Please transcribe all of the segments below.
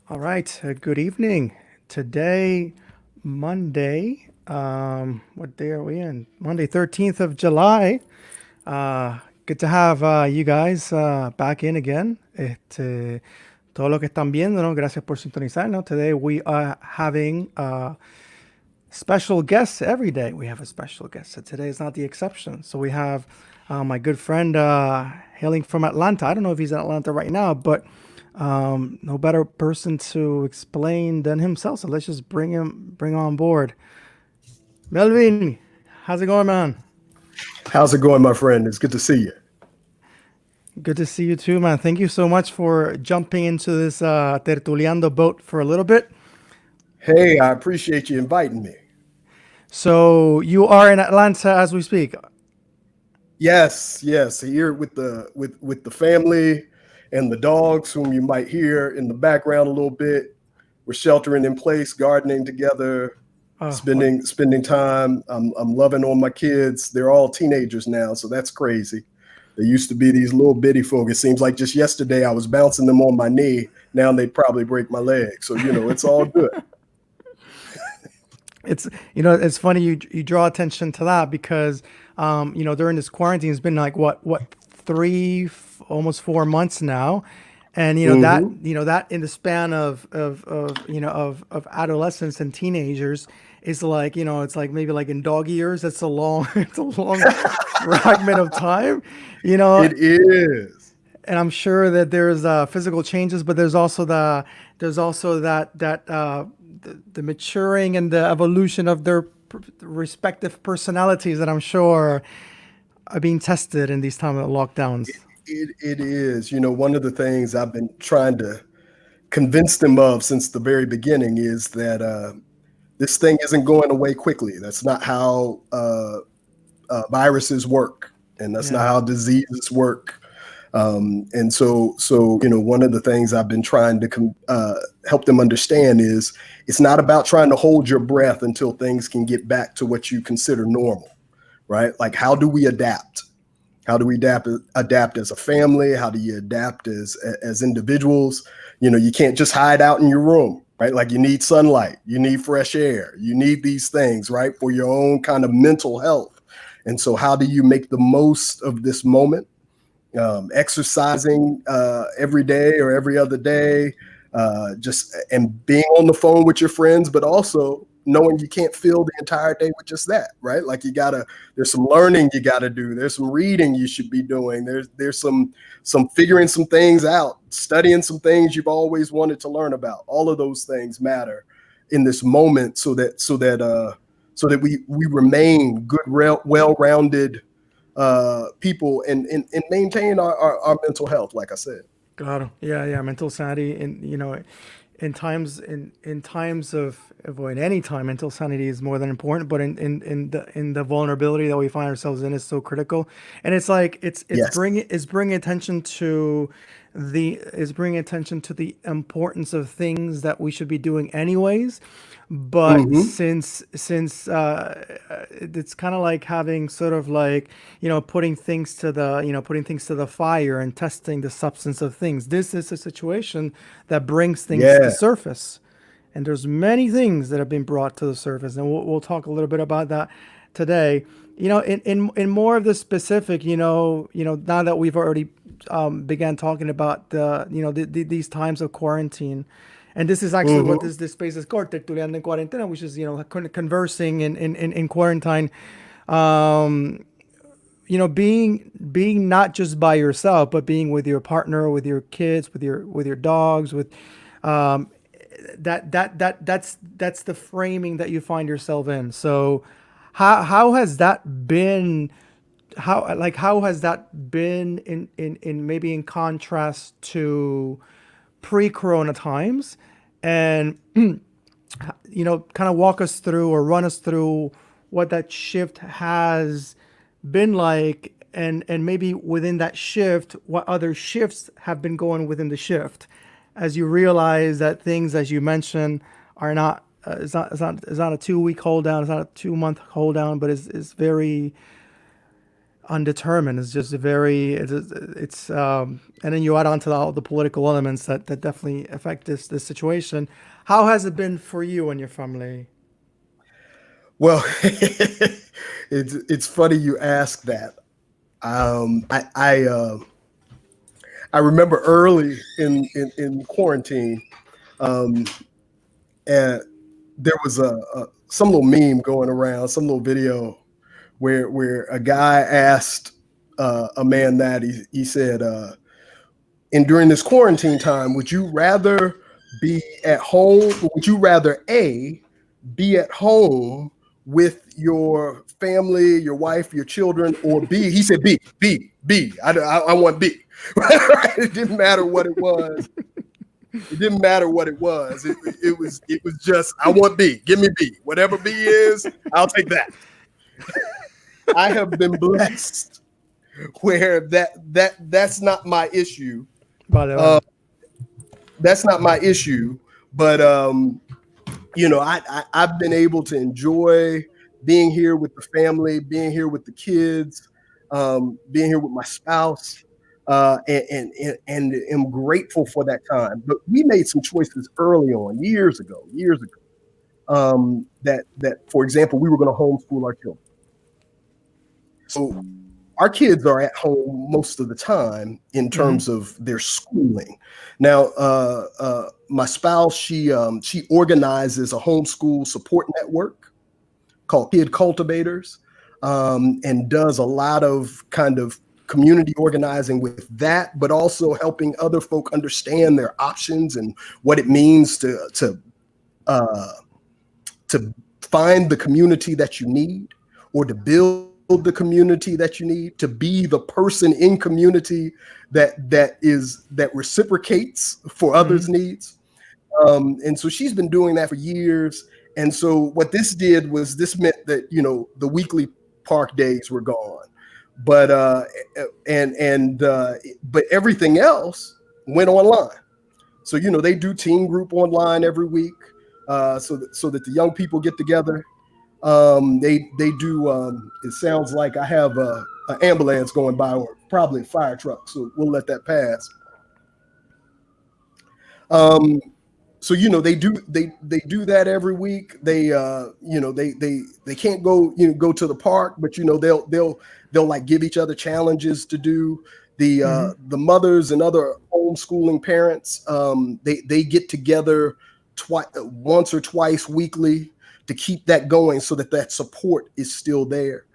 All right. Good evening. Today, Monday. What day are we in? Monday, 13th of July. Good to have you guys back in again. Todo lo que están viendo, ¿no? Gracias por sintonizar, ¿no? Today we are having special guests every day. We have a special guest. So today is not the exception. So we have my good friend hailing from Atlanta. I don't know if he's in Atlanta right now, but no better person to explain than himself. So let's just bring on board. Melvin, how's it going, man? How's it going, my friend? It's good to see you. Good to see you too, man. Thank you so much for jumping into this Tertuliando boat for a little bit. Hey, I appreciate you inviting me. So you are in Atlanta as we speak. Yes, here with the family and the dogs, whom you might hear in the background a little bit. We're sheltering in place, gardening together, What? spending time. I'm loving on my kids. They're all teenagers now, so that's crazy. They used to be these little bitty folk. It seems like just yesterday I was bouncing them on my knee. Now they'd probably break my leg. So it's all good. It's it's funny you draw attention to that because during this quarantine it's been like what almost 4 months now, and Hmm. that in the span of adolescents and teenagers is like it's like maybe like in dog years. It's a long it's a long fragment of time, you know It is. and I'm sure that there's physical changes, but there's also the maturing and the evolution of their respective personalities that I'm sure are being tested in these time of lockdowns. It is. One of the things I've been trying to convince them of since the very beginning is that this thing isn't going away quickly. That's not how viruses work, and that's not Yeah, how diseases work. And so one of the things I've been trying to help them understand is it's not about trying to hold your breath until things can get back to what you consider normal, right? Like, how do we adapt? How do we adapt as a family? How do you adapt as individuals? You can't just hide out in your room, right? Like, you need sunlight, you need fresh air, you need these things, right, for your own kind of mental health. And so, how do you make the most of this moment? Exercising every day or every other day, just and being on the phone with your friends, but also knowing you can't fill the entire day with just that, right? Like, there's some learning you gotta do. There's some reading you should be doing. There's some figuring some things out, studying some things you've always wanted to learn about. All of those things matter in this moment, so that we remain good, well-rounded people, and maintain our mental health, like I said. claro. Yeah. Mental sanity, and in times of well, in any time, mental sanity is more than important. But in the vulnerability that we find ourselves in is so critical, and it's like Yes. it's bringing attention to the importance of things that we should be doing anyways. But Hmm. since it's kind of like having sort of like putting things to the fire and testing the substance of things. This is a situation that brings things to Yeah. surface, and there's many things that have been brought to the surface, and we'll talk a little bit about that today. In more of the specific, now that we've already began talking about these times of quarantine, and this is actually what Hmm. this space is called, Tertuliando en Cuarentena, which is conversing in quarantine. Being not just by yourself, but being with your partner, with your kids, with your dogs, with that's the framing that you find yourself in. So how has that been? How has that been in maybe in contrast to pre-corona times? And kind of walk us through or run us through what that shift has been like, and maybe within that shift, what other shifts have been going within the shift, as you realize that things, as you mentioned, are not it's not a 2 week hold down, it's not a 2 month hold down, but it's very undetermined. It's just and then you add on to all the political elements that definitely affect this situation. How has it been for you and your family? Well, it's funny you ask that. Um, I I, uh, I remember early in quarantine, um, and there was a some little meme going around, some little video where a guy asked a man that he said, and during this quarantine time, would you rather be at home? Would you rather A, be at home with your family, your wife, your children, or B? He said B, B, B. I want B. It didn't matter what it was. It didn't matter what it was. It was just I want B. Give me B. Whatever B is, I'll take that. I have been blessed where that's not my issue. Vale, Uh, vale. that's not my issue. But I've been able to enjoy being here with the family, being here with the kids, being here with my spouse, and am grateful for that time. But we made some choices early on, years ago, that for example, we were going to homeschool our children. So our kids are at home most of the time in Mm-hmm. terms of their schooling. Now, my spouse, she organizes a homeschool support network called Kid Cultivators, and does a lot of kind of community organizing with that, but also helping other folk understand their options and what it means uh, to find the community that you need, or to build the community that you need, to be the person in community that reciprocates for Mm-hmm. others' needs. And so she's been doing that for years. And so what this did was this meant that the weekly park days were gone, but but everything else went online. So they do team group online every week, so that the young people get together. They do. It sounds like I have an ambulance going by, or probably a fire truck. So we'll let that pass. Um, so they do that every week. They can't go to the park, but they'll like give each other challenges to do. Mm-hmm. The mothers and other homeschooling parents, they get together once or twice weekly to keep that going, so that support is still there.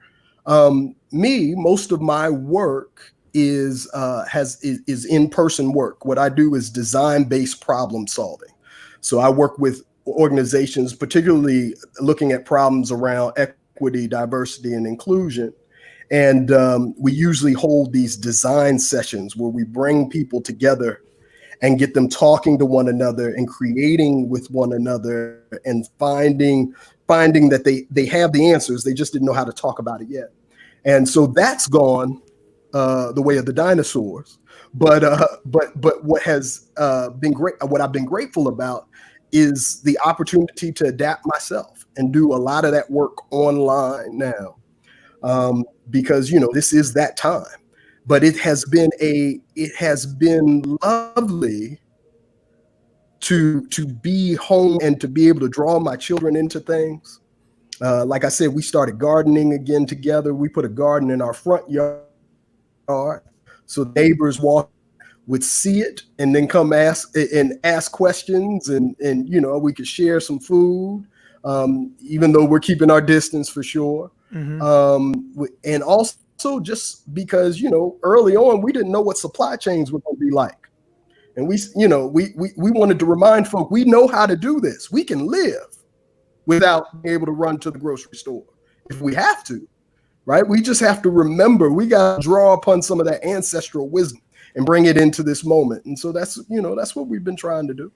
Most of my work is in person work. What I do is design based problem solving. So I work with organizations, particularly looking at problems around equity, diversity, and inclusion. And we usually hold these design sessions where we bring people together and get them talking to one another and creating with one another, and finding that they have the answers. They just didn't know how to talk about it yet. And so that's gone the way of the dinosaurs. But what I've been grateful about is the opportunity to adapt myself and do a lot of that work online now, because this is that time. But it has been lovely to be home and to be able to draw my children into things. Like I said, we started gardening again together. We put a garden in our front yard, so the neighbors walking by would see it and then come ask questions, and we could share some food, even though we're keeping our distance for sure. Mm-hmm. And also just because early on we didn't know what supply chains were going to be like, and we wanted to remind folk we know how to do this. We can live without being able to run to the grocery store if we have to, right? We just have to remember we got to draw upon some of that ancestral wisdom and bring it into this moment. And so that's what we've been trying to do.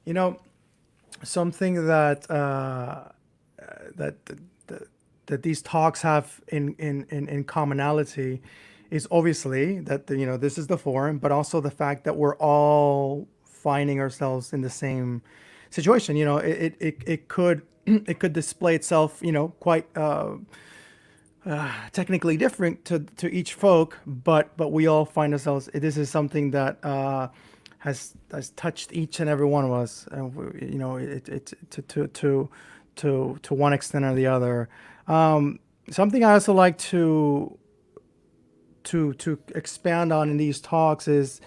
You know, something that that, that these talks have in commonality is obviously that this is the forum, but also the fact that we're all finding ourselves in the same situation. It could it could display itself quite technically different to each folk, but we all find ourselves. This is something that has touched each and every one of us. You know, it to one extent or the other. Something I also like to expand on in these talks is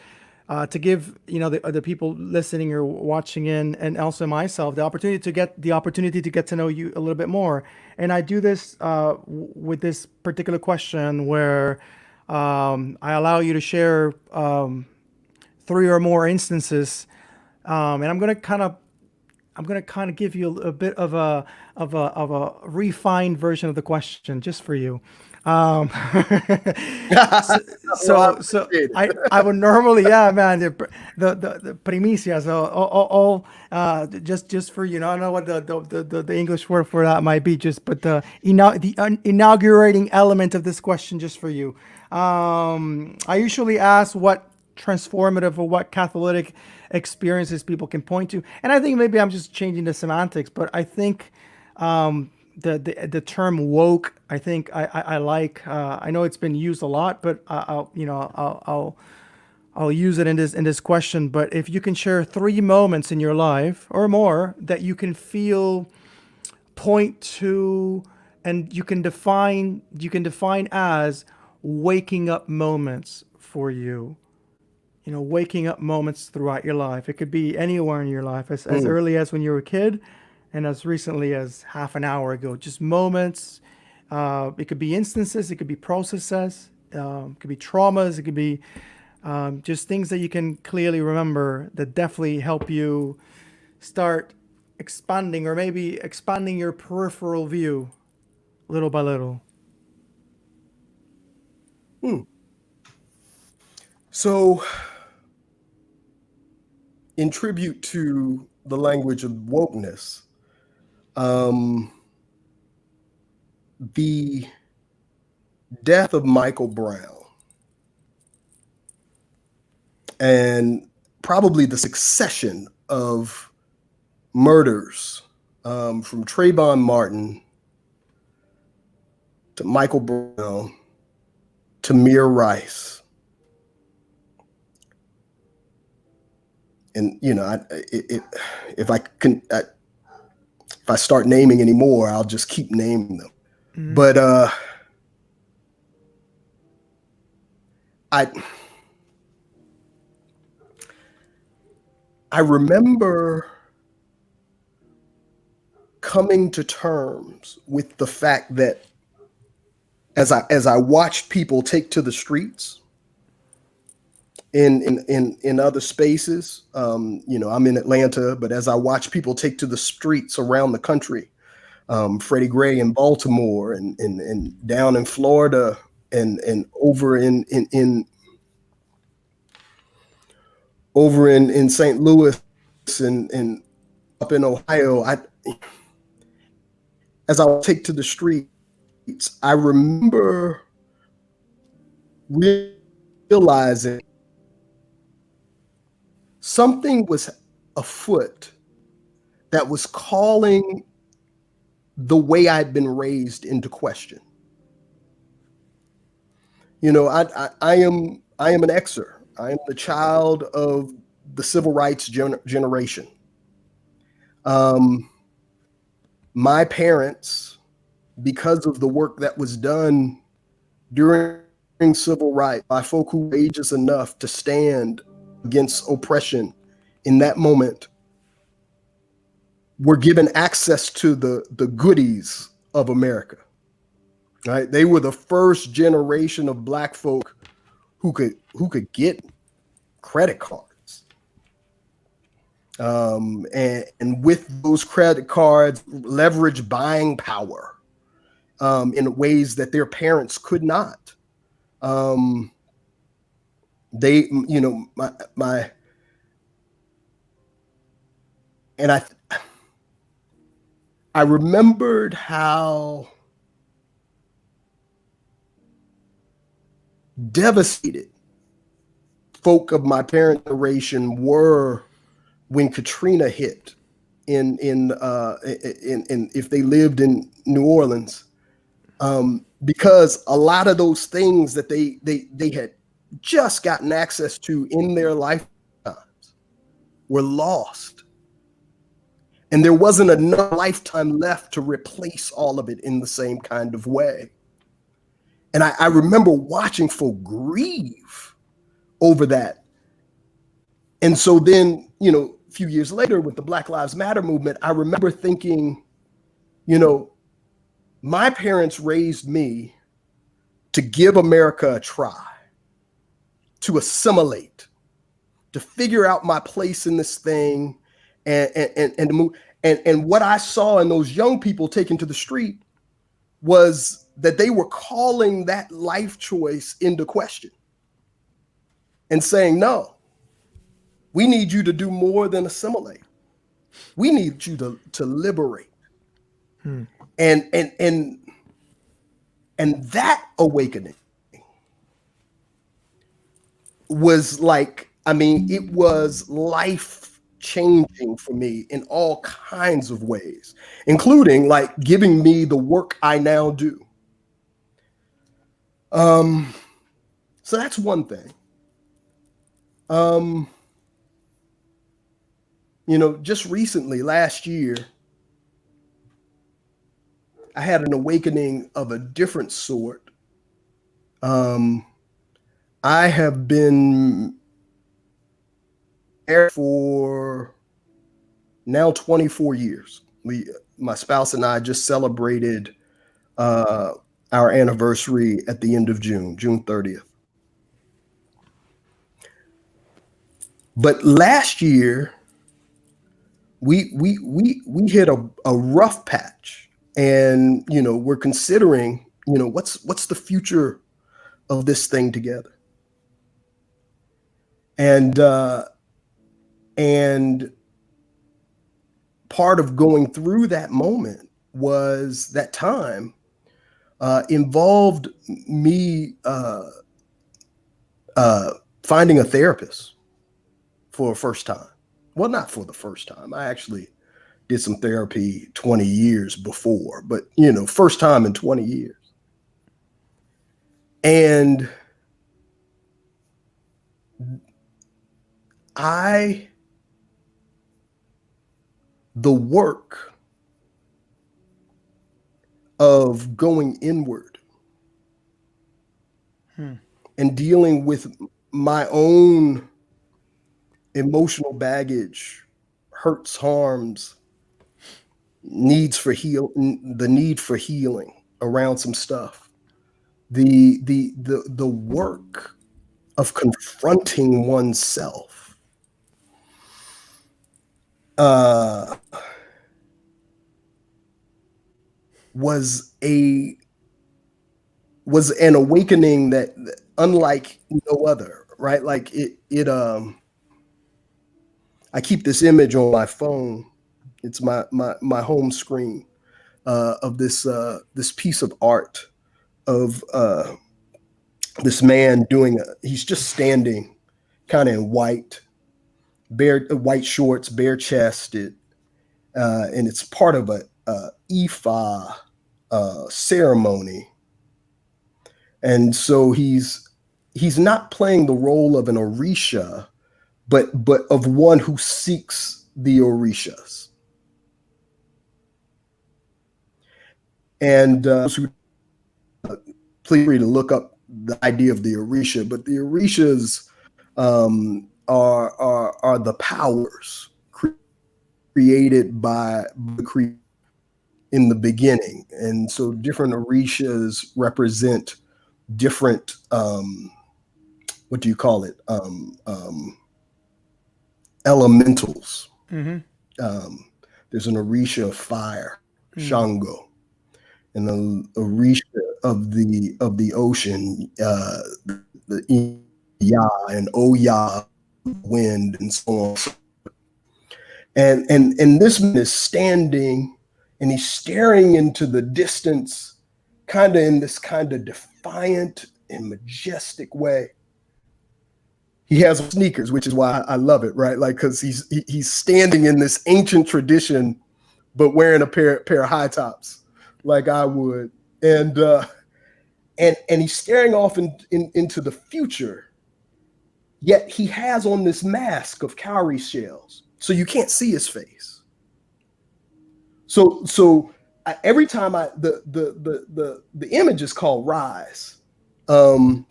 to give the people listening or watching in, and also myself, the opportunity to get to know you a little bit more. And I do this with this particular question where I allow you to share three or more instances, and I'm gonna kind of give you a bit of a refined version of the question just for you. Um, so, Well, I so appreciate it. I would normally, yeah, man, the primicias, just for you know, I don't know what the English word for that might be, just but the inaugurating element of this question just for you. I usually ask what transformative or what catalytic experiences people can point to, and I think maybe I'm just changing the semantics, but I think the term woke, I think I like. I know it's been used a lot, but I'll use it in this question. But if you can share three moments in your life or more that you can feel, point to, and you can define as waking up moments for you. Waking up moments throughout your life. It could be anywhere in your life, as Mm, early as when you were a kid and as recently as half an hour ago. Just moments. It could be instances, it could be processes, it could be traumas, it could be just things that you can clearly remember that definitely help you start expanding, or maybe expanding your peripheral view little by little. mm. So, in tribute to the language of wokeness, um, the death of Michael Brown and probably the succession of murders from Trayvon Martin to Michael Brown to Mir Rice. And if if I start naming anymore, I'll just keep naming them. Mm-hmm. But I I remember coming to terms with the fact that as I watched people take to the streets in other spaces, I'm in Atlanta, but as I watch people take to the streets around the country, Freddie Gray in Baltimore and down in Florida and over in St. Louis and up in Ohio, as I take to the streets, I remember realizing something was afoot that was calling the way I'd been raised into question. I am an Xer. I am the child of the civil rights generation. Um, my parents, because of the work that was done during civil rights by folk who were ageous enough to stand against oppression in that moment, were given access to the goodies of America. Right? They were the first generation of Black folk who could get credit cards, and with those credit cards, leverage buying power in ways that their parents could not. Um, they, my and I remembered how devastated folk of my parent generation were when Katrina hit in if they lived in New Orleans, because a lot of those things that they had just gotten access to in their lifetimes were lost. And there wasn't enough lifetime left to replace all of it in the same kind of way. And I remember watching folk grieve over that. And so then, a few years later with the Black Lives Matter movement, I remember thinking, my parents raised me to give America a try, to assimilate, to figure out my place in this thing, and to move. And what I saw in those young people taken to the street was that they were calling that life choice into question and saying, no, we need you to do more than assimilate. We need you to liberate. And that awakening was like, it was life changing for me in all kinds of ways, including like giving me the work I now do. So that's one thing. Just recently, last year, I had an awakening of a different sort. I have been married for now 24 years. My spouse and I just celebrated our anniversary at the end of June 30th. But last year, we hit a rough patch, and we're considering what's the future of this thing together. And part of going through that moment was that time involved me finding a therapist for the first time. Well, not for the first time. I actually did some therapy 20 years before, but first time in 20 years. And the work of going inward and dealing with my own emotional baggage, hurts, harms, the need for healing around some stuff, the work of confronting oneself was an awakening that unlike no other, right? Like it I keep this image on my phone. It's my home screen of this piece of art of this man he's just standing kind of in white shorts, bare chested, and it's part of a Ifa ceremony. And so he's not playing the role of an Orisha, but of one who seeks the Orishas. And please free to look up the idea of the Orisha, but the Orishas are the powers created by the creator in the beginning. And so different Orishas represent different what do you call it? Elementals. Mm-hmm. There's an Orisha of fire, Shango, and an Orisha of the ocean, the Ya and Oya, wind, and so on. And this man is standing, and he's staring into the distance, kind of in this kind of defiant and majestic way. He has sneakers, which is why I love it, right? Like, because he's standing in this ancient tradition, but wearing a pair of high tops, like I would. And and he's staring off into the future. Yet he has on this mask of cowrie shells, so you can't see his face. Every time the image is called Rise, um,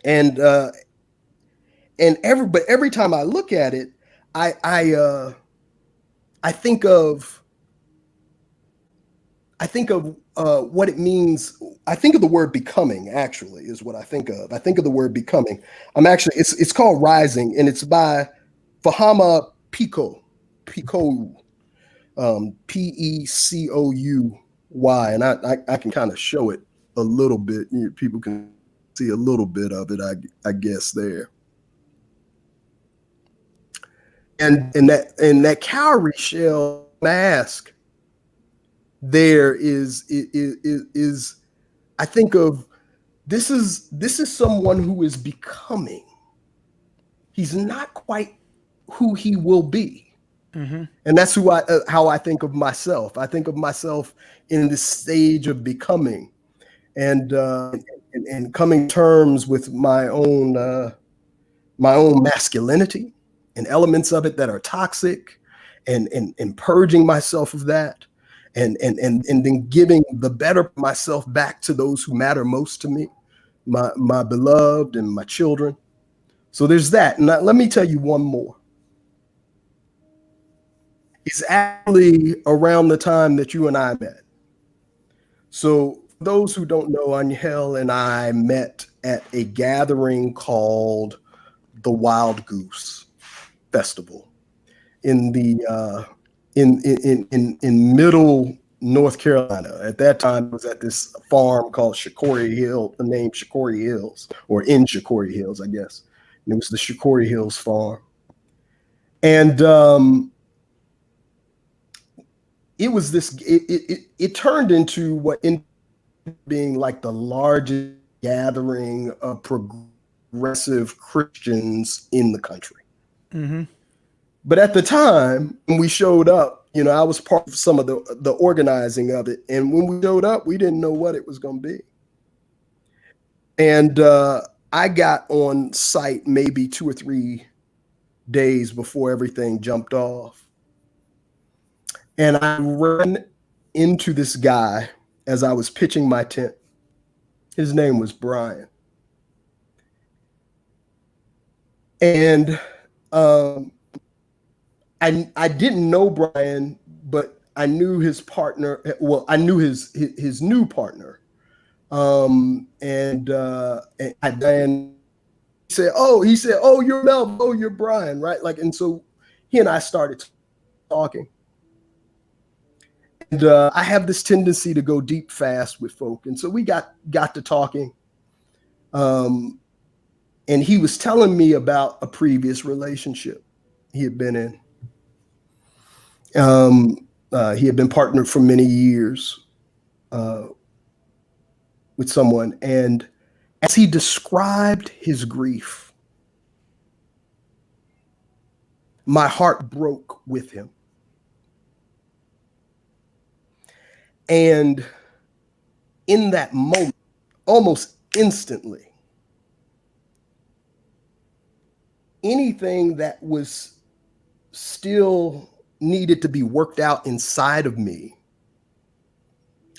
and but every time I look at it, I I uh, I think of what it means. I think of the word becoming, actually, is what I think of. I think of the word becoming. It's called Rising, and it's by Fahama Pico, Pecouy, and I can kind of show it a little bit. People can see a little bit of it, I guess there. And that cowrie shell mask there is I think of this is someone who is becoming. He's not quite who he will be. Mm-hmm. And that's how I think of myself. I think of myself in this stage of becoming, and coming terms with my own masculinity and elements of it that are toxic, and purging myself of that, and then giving the better myself back to those who matter most to me, my beloved and my children. So there's that. And let me tell you one more. It's actually around the time that you and I met. So for those who don't know, Angel and I met at a gathering called the Wild Goose Festival in the in middle North Carolina. At that time, it was at this farm called Shikory Hill, the name Shikory Hills, or in Shikory Hills, I guess. And it was the Shikory Hills farm. And it was this, it turned into what ended up being like the largest gathering of progressive Christians in the country. Mm-hmm. But at the time when we showed up, I was part of some of the organizing of it. And when we showed up, we didn't know what it was going to be. And I got on site maybe 2 or 3 days before everything jumped off. And I ran into this guy as I was pitching my tent. His name was Brian. And I didn't know Brian, but I knew his partner. Well, I knew his new partner. And then he said, "Oh, you're Melvin. Oh, you're Brian, right?" And so he and I started talking. And I have this tendency to go deep fast with folk, and so we got to talking. And he was telling me about a previous relationship he had been in. He had been partnered for many years with someone, and as he described his grief, my heart broke with him. And in that moment, almost instantly, anything that was still needed to be worked out inside of me.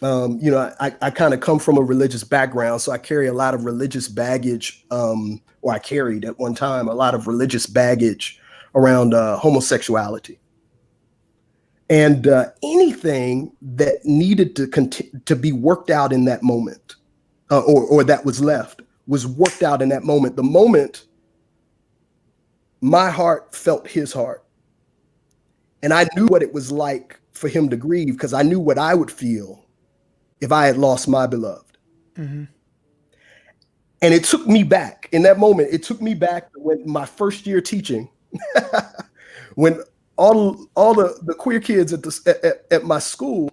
I kind of come from a religious background, so I carry a lot of religious baggage, or I carried at one time a lot of religious baggage around homosexuality. And anything that needed to be worked out in that moment, or that was left, was worked out in that moment. The moment my heart felt his heart. And I knew what it was like for him to grieve, because I knew what I would feel if I had lost my beloved. Mm-hmm. And it took me back in that moment. It took me back to when my first year teaching, when all the queer kids at my school,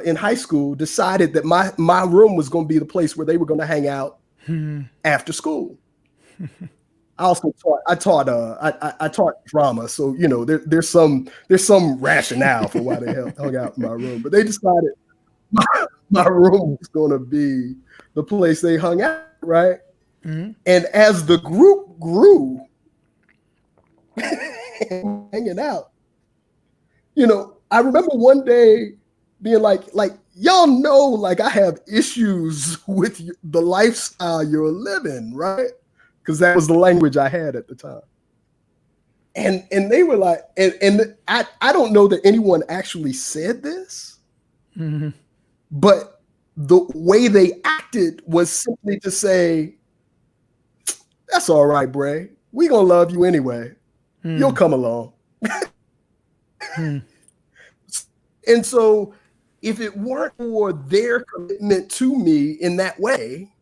in high school, decided that my room was going to be the place where they were going to hang out after school. I also taught drama, so there's some rationale for why they hung out in my room. But they decided my room was going to be the place they hung out, right? Hmm. And as the group grew, hanging out, I remember one day being like y'all know, like I have issues with the lifestyle you're living, right? Because that was the language I had at the time. And they were like, and I don't know that anyone actually said this, Hmm. but the way they acted was simply to say, "That's all right, Bray. We gonna love you anyway. You'll Hmm. come along." Hmm. And so, if it weren't for their commitment to me in that way,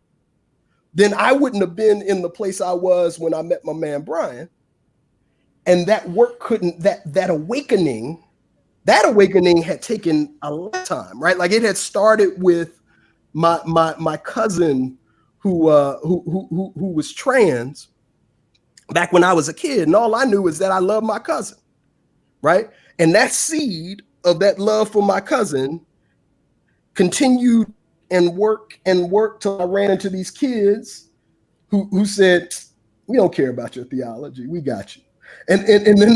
then I wouldn't have been in the place I was when I met my man Brian. And that work couldn't that awakening had taken a lifetime, right? Like it had started with my cousin who was trans back when I was a kid, and all I knew is that I loved my cousin, right? And that seed of that love for my cousin continued and work till I ran into these kids who said, "We don't care about your theology. We got you." And then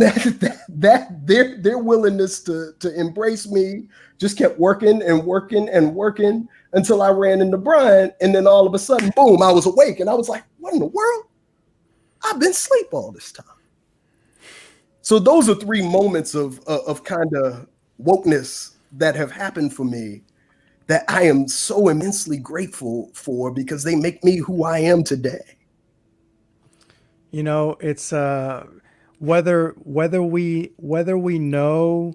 their willingness to embrace me just kept working and working and working until I ran into Brian, and then all of a sudden, boom, I was awake, and I was like, "What in the world? I've been asleep all this time." So those are three moments of kind of wokeness that have happened for me that I am so immensely grateful for because they make me who I am today. It's whether we know.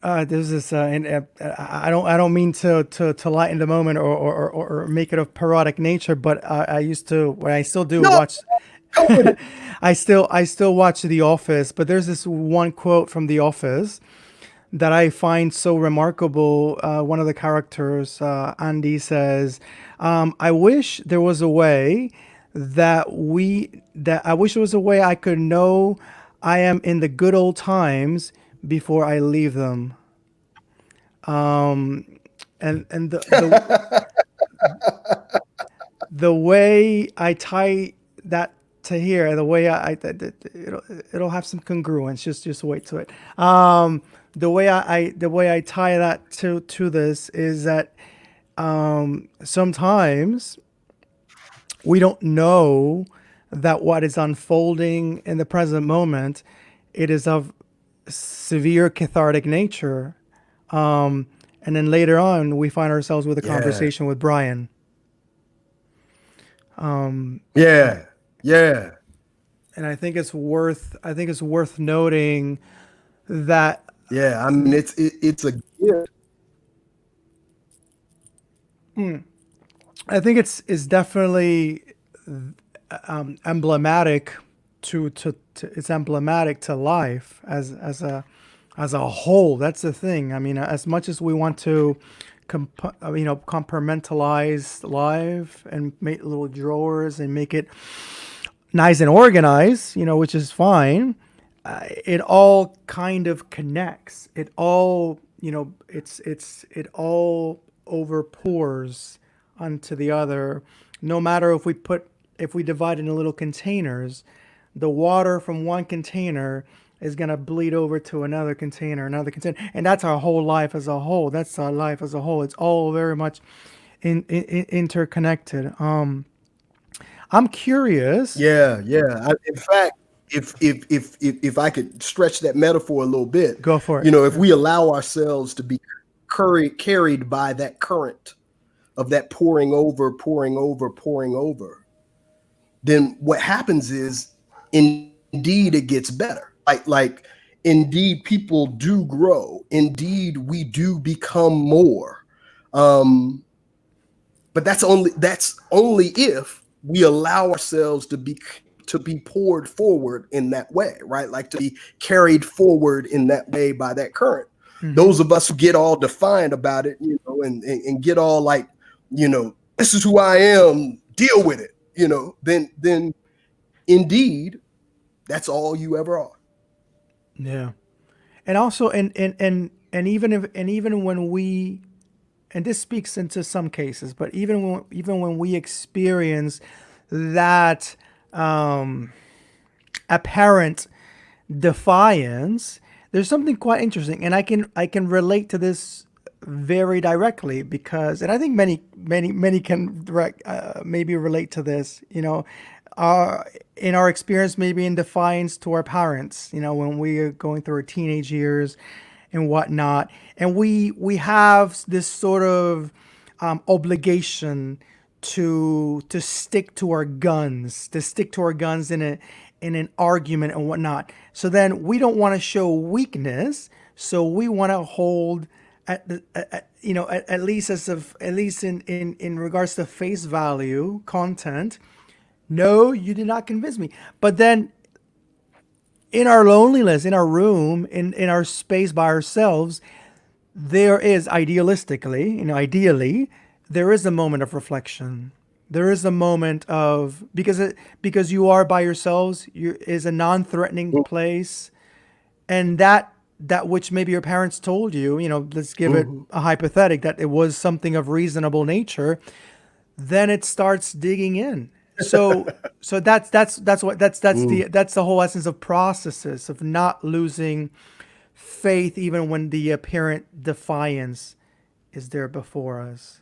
There's this, and I don't mean to lighten the moment or make it of parodic nature, but I used to, well, I still do No, watch. come with it. I still watch The Office, but there's this one quote from The Office that I find so remarkable. One of the characters, Andy, says, "I wish there was a way that I wish there was a way I could know I am in the good old times before I leave them." And the way I tie that to here, the way it'll have some congruence. Just wait to it. The way I tie that to this is that sometimes we don't know that what is unfolding in the present moment, it is of severe cathartic nature. And then later on, we find ourselves with a Yeah, conversation with Brian. yeah, yeah, And I think it's worth noting that yeah. I mean, it's a gift. I think it's definitely emblematic to it's emblematic to life as a whole. That's the thing. I mean, as much as we want to compartmentalize life and make little drawers and make it nice and organized, which is fine. It all kind of connects. It all, it all overpours onto the other. No matter if we divide into little containers, the water from one container is gonna bleed over to another container, and that's our whole life as a whole. That's our life as a whole. It's all very much interconnected. I'm curious. Yeah, yeah. In fact, if I could stretch that metaphor a little bit, Go for it. if we allow ourselves to be carried by that current of that pouring over, pouring over, pouring over, then what happens is indeed it gets better. Like indeed people do grow. Indeed we do become more. Um, but that's only if we allow ourselves to be poured forward in that way, right? Like to be carried forward in that way by that current. Hmm. Those of us who get all defined about it, and get all like, this is who I am, deal with it, then indeed that's all you ever are. Yeah. And also, and even when we, and this speaks into some cases, but even when we experience that apparent defiance, there's something quite interesting, and I can relate to this very directly because, and I think many can maybe relate to this. Uh, in our experience, maybe in defiance to our parents. When we are going through our teenage years and whatnot, and we have this sort of obligation to stick to our guns, in an argument and whatnot. So then we don't want to show weakness, so we want to hold at the at least at least in regards to face value content. No, you did not convince me. But then in our loneliness, in our room, in our space by ourselves, there is idealistically, ideally, there is a moment of reflection. There is a moment of, because you are by yourselves, you is a non-threatening place, and that which maybe your parents told you, let's give it Mm-hmm. a hypothetic that it was something of reasonable nature, then it starts digging in. So that's what Mm. that's the whole essence of processes, of not losing faith even when the apparent defiance is there before us.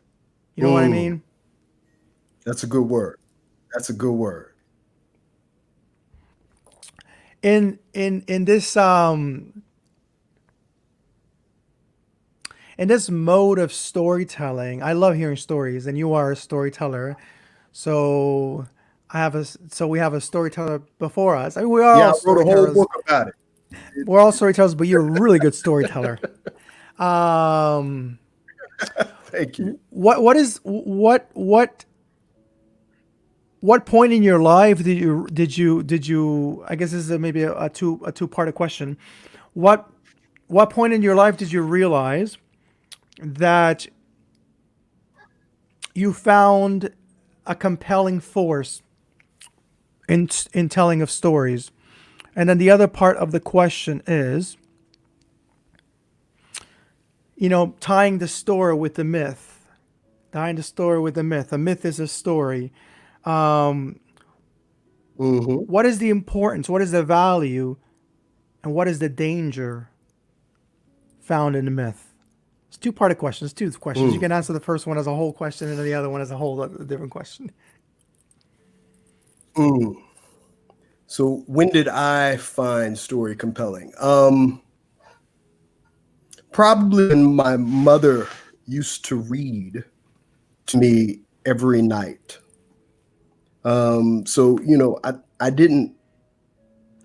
You know what I Mm. mean? That's a good word. That's a good word. In this mode of storytelling, I love hearing stories, and you are a storyteller. So we have a storyteller before us. I mean, we are Yeah, all I wrote a whole storytellers. book about it. We're all storytellers, but you're a really good storyteller. Um, Thank you. what point in your life did you? I guess this is maybe a two-part question. What what point in your life did you realize that you found a compelling force in telling of stories? And then the other part of the question is, tying the story with the myth. Tying the story with the myth. A myth is a story. Um, Hmm. what is the importance? What is the value? And what is the danger found in the myth? It's two-part questions. Two questions. You Mm. can answer the first one as a whole question, and then the other one as a whole different question. Mm. So when did I find story compelling? Probably when my mother used to read to me every night. So I didn't.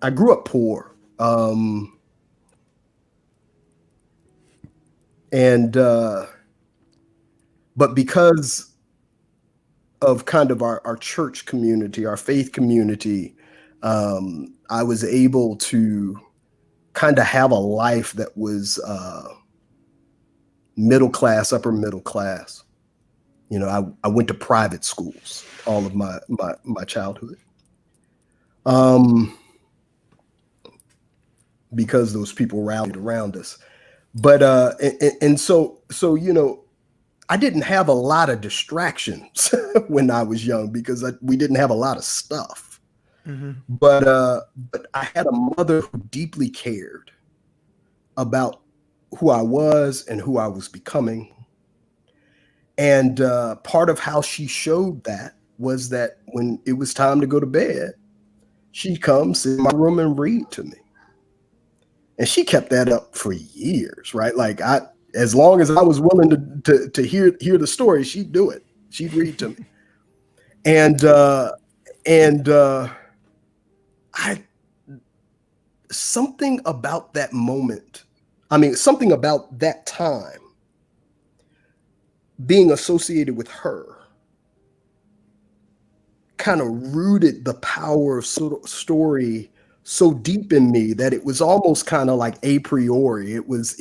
I grew up poor, and but because of kind of our church community, our faith community, I was able to kind of have a life that was middle class, upper middle class. I went to private schools all of my childhood, um, because those people rallied around us. But and so I didn't have a lot of distractions when I was young because we didn't have a lot of stuff. Mm-hmm. But I had a mother who deeply cared about who I was and who I was becoming. And part of how she showed that was that when it was time to go to bed, she'd come sit in my room and read to me. And she kept that up for years, right? Like as long as I was willing to hear the story, she'd do it. She'd read to me. And and I something about that moment. I mean, something about that time being associated with her kind of rooted the power of story so deep in me that it was almost kind of like a priori. It was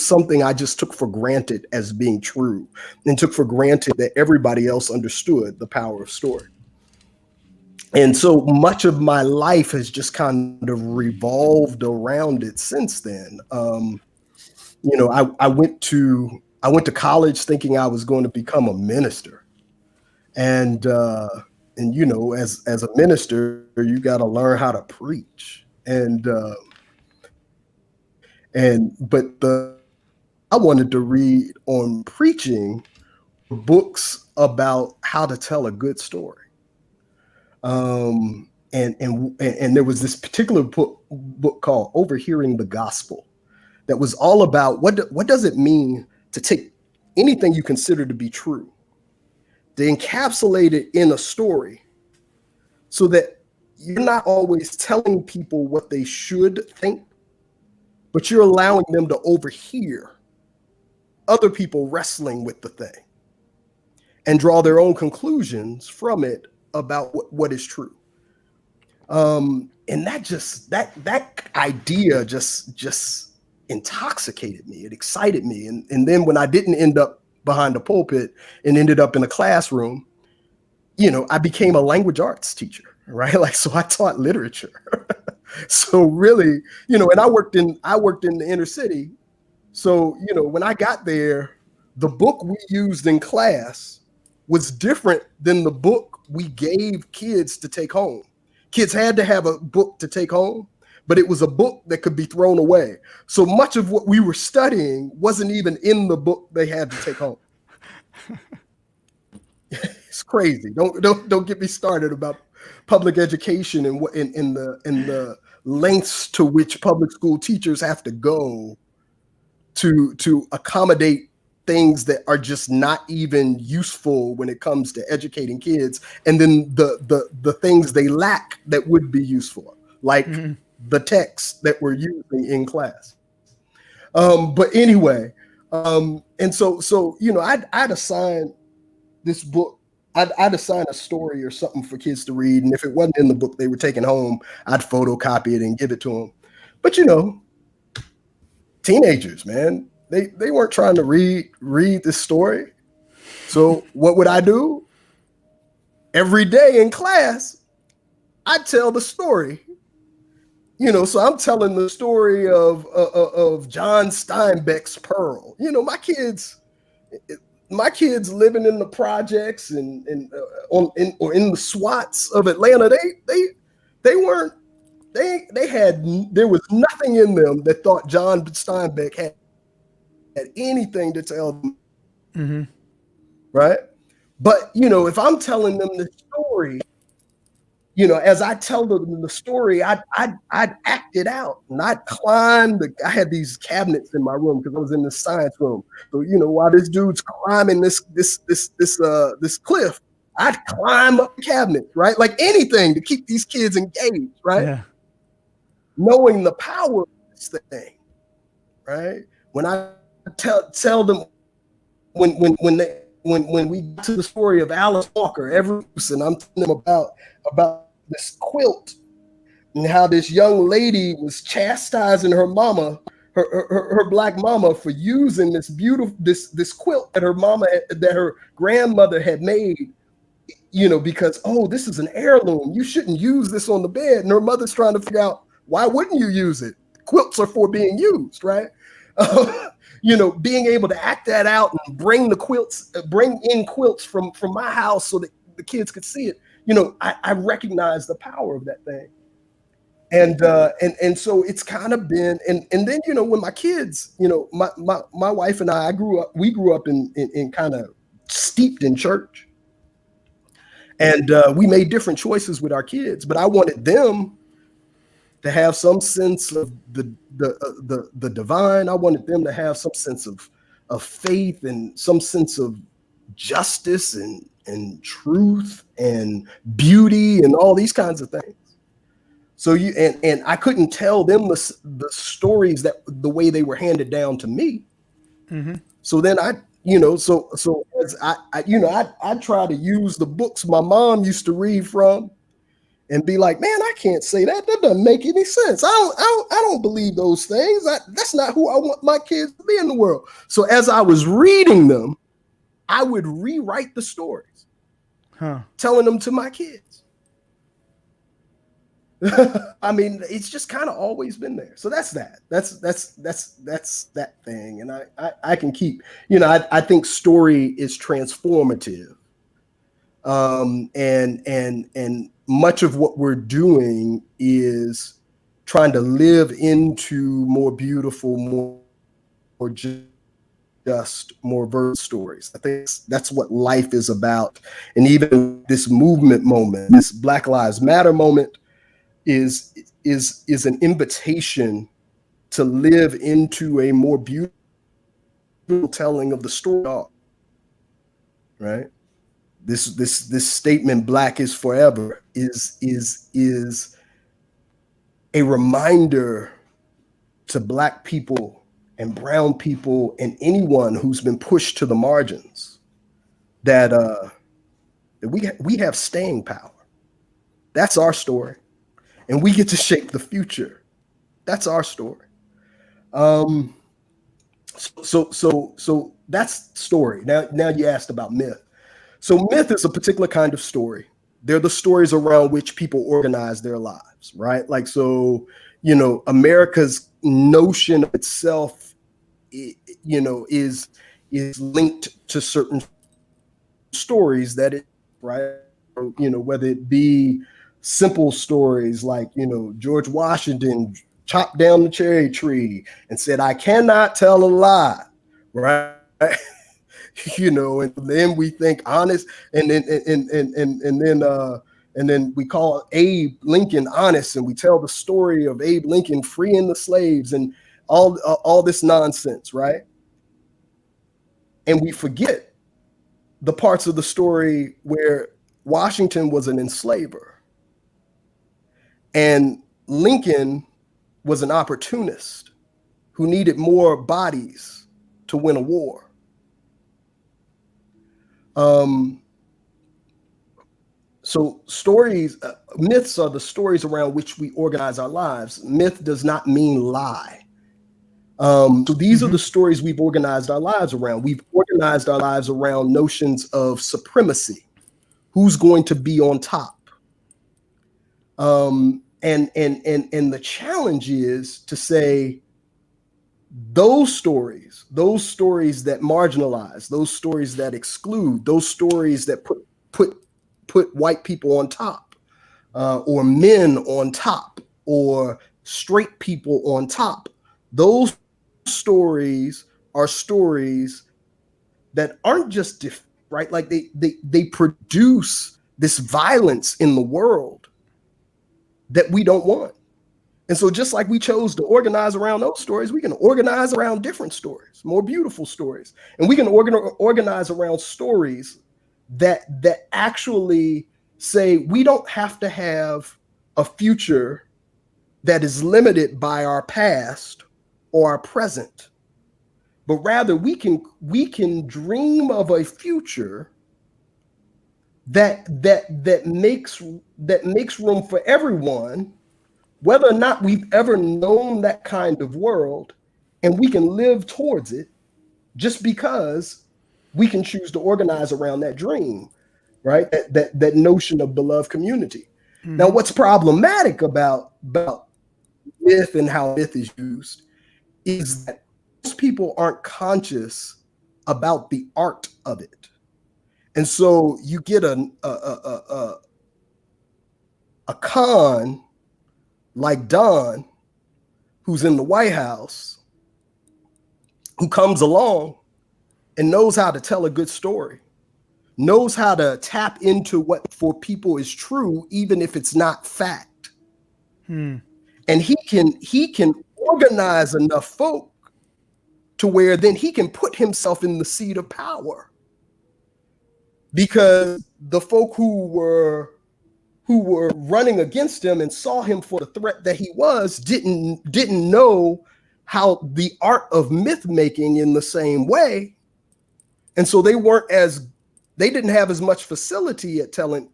something I just took for granted as being true, and took for granted that everybody else understood the power of story. And so much of my life has just kind of revolved around it since then. I went to college thinking I was going to become a minister, and as a minister, you got to learn how to preach, but the books I wanted to read on preaching were books about how to tell a good story. And there was this particular book called Overhearing the Gospel that was all about what does it mean to take anything you consider to be true, to encapsulate it in a story so that you're not always telling people what they should think, but you're allowing them to overhear other people wrestling with the thing and draw their own conclusions from it about what is true. And that idea just intoxicated me. It excited me. And then when I didn't end up behind the pulpit and ended up in a classroom, I became a language arts teacher, right? Like, so I taught literature. So really, and I worked in the inner city. So, when I got there, the book we used in class was different than the book we gave kids to take home. Kids had to have a book to take home, but it was a book that could be thrown away. So much of what we were studying wasn't even in the book they had to take home. It's crazy. Don't get me started about public education and what in the lengths to which public school teachers have to go to accommodate things that are just not even useful when it comes to educating kids, and then the things they lack that would be useful, like the text that we're using in class. But anyway, and so I'd assign this book. I'd assign a story or something for kids to read, and if it wasn't in the book they were taking home, I'd photocopy it and give it to them. But teenagers, man, they weren't trying to read this story. So what would I do? Every day in class, I'd tell the story. So I'm telling the story of John Steinbeck's Pearl. My kids living in the projects and or in the SWATs of Atlanta, there was nothing in them that thought John Steinbeck had anything to tell them. Mm-hmm. Right. But, if I'm telling them the story, as I tell them the story, I'd act it out, and I'd climb I had these cabinets in my room because I was in the science room. So, while this dude's climbing this cliff, I'd climb up the cabinet, right? Like anything to keep these kids engaged, right? Yeah. Knowing the power of this thing, right? When I tell them when we get to the story of Alice Walker, and I'm telling them about this quilt and how this young lady was chastising her mama, her black mama, for using this beautiful this quilt that her grandmother had made, because this is an heirloom. You shouldn't use this on the bed. And her mother's trying to figure out, why wouldn't you use it? Quilts are for being used, right? Being able to act that out and bring in quilts from my house so that the kids could see it. I recognize the power of that thing. And so it's kind of been, and then, when my kids, my wife and we grew up in kind of steeped in church, and we made different choices with our kids, but I wanted them to have some sense of the divine. I wanted them to have some sense of faith and some sense of justice and truth and beauty and all these kinds of things. So and I couldn't tell them the stories the way they were handed down to me. Mm-hmm. So then I try to use the books my mom used to read from and be like, man, I can't say that. That doesn't make any sense. I don't believe those things. That's not who I want my kids to be in the world. So as I was reading them, I would rewrite the stories, telling them to my kids. I mean, it's just kind of always been there. So that's that. That's that thing. And I can keep, I think story is transformative. And much of what we're doing is trying to live into more beautiful, more just, more verdant stories. I think that's what life is about. And even this movement moment, this Black Lives Matter moment, is an invitation to live into a more beautiful telling of the story, right? This statement, Black is forever, is a reminder to Black people and brown people and anyone who's been pushed to the margins that we have staying power. That's our story, and we get to shape the future. That's our story. Um, so that's story. Now you asked about myth. So myth is a particular kind of story. They're the stories around which people organize their lives, right? Like, so, America's notion of itself, is linked to certain stories that it, right? Whether it be simple stories like, George Washington chopped down the cherry tree and said, "I cannot tell a lie," right? And then we think honest, and then we call Abe Lincoln honest, and we tell the story of Abe Lincoln freeing the slaves and all this nonsense, right? And we forget the parts of the story where Washington was an enslaver and Lincoln was an opportunist who needed more bodies to win a war. So stories, myths are the stories around which we organize our lives. Myth does not mean lie. So these are the stories we've organized our lives around. We've organized our lives around notions of supremacy. Who's going to be on top? And the challenge is to say those stories that marginalize, those stories that exclude, those stories that put white people on top, or men on top, or straight people on top. Those stories are stories that aren't just right, like they produce this violence in the world that we don't want. And so just like we chose to organize around those stories, we can organize around different stories, more beautiful stories. And we can organize around stories that actually say we don't have to have a future that is limited by our past or our present, but rather we can dream of a future that makes room for everyone, whether or not we've ever known that kind of world, and we can live towards it just because we can choose to organize around that dream, right? That notion of beloved community. Mm-hmm. Now, what's problematic about myth and how myth is used is that most people aren't conscious about the art of it. And so you get a con like Don, who's in the White House, who comes along and knows how to tell a good story, knows how to tap into what for people is true, even if it's not fact. And he can organize enough folk to where then he can put himself in the seat of power, because the folk who were running against him and saw him for the threat that he was didn't know how the art of myth making in the same way, and so they didn't have as much facility at telling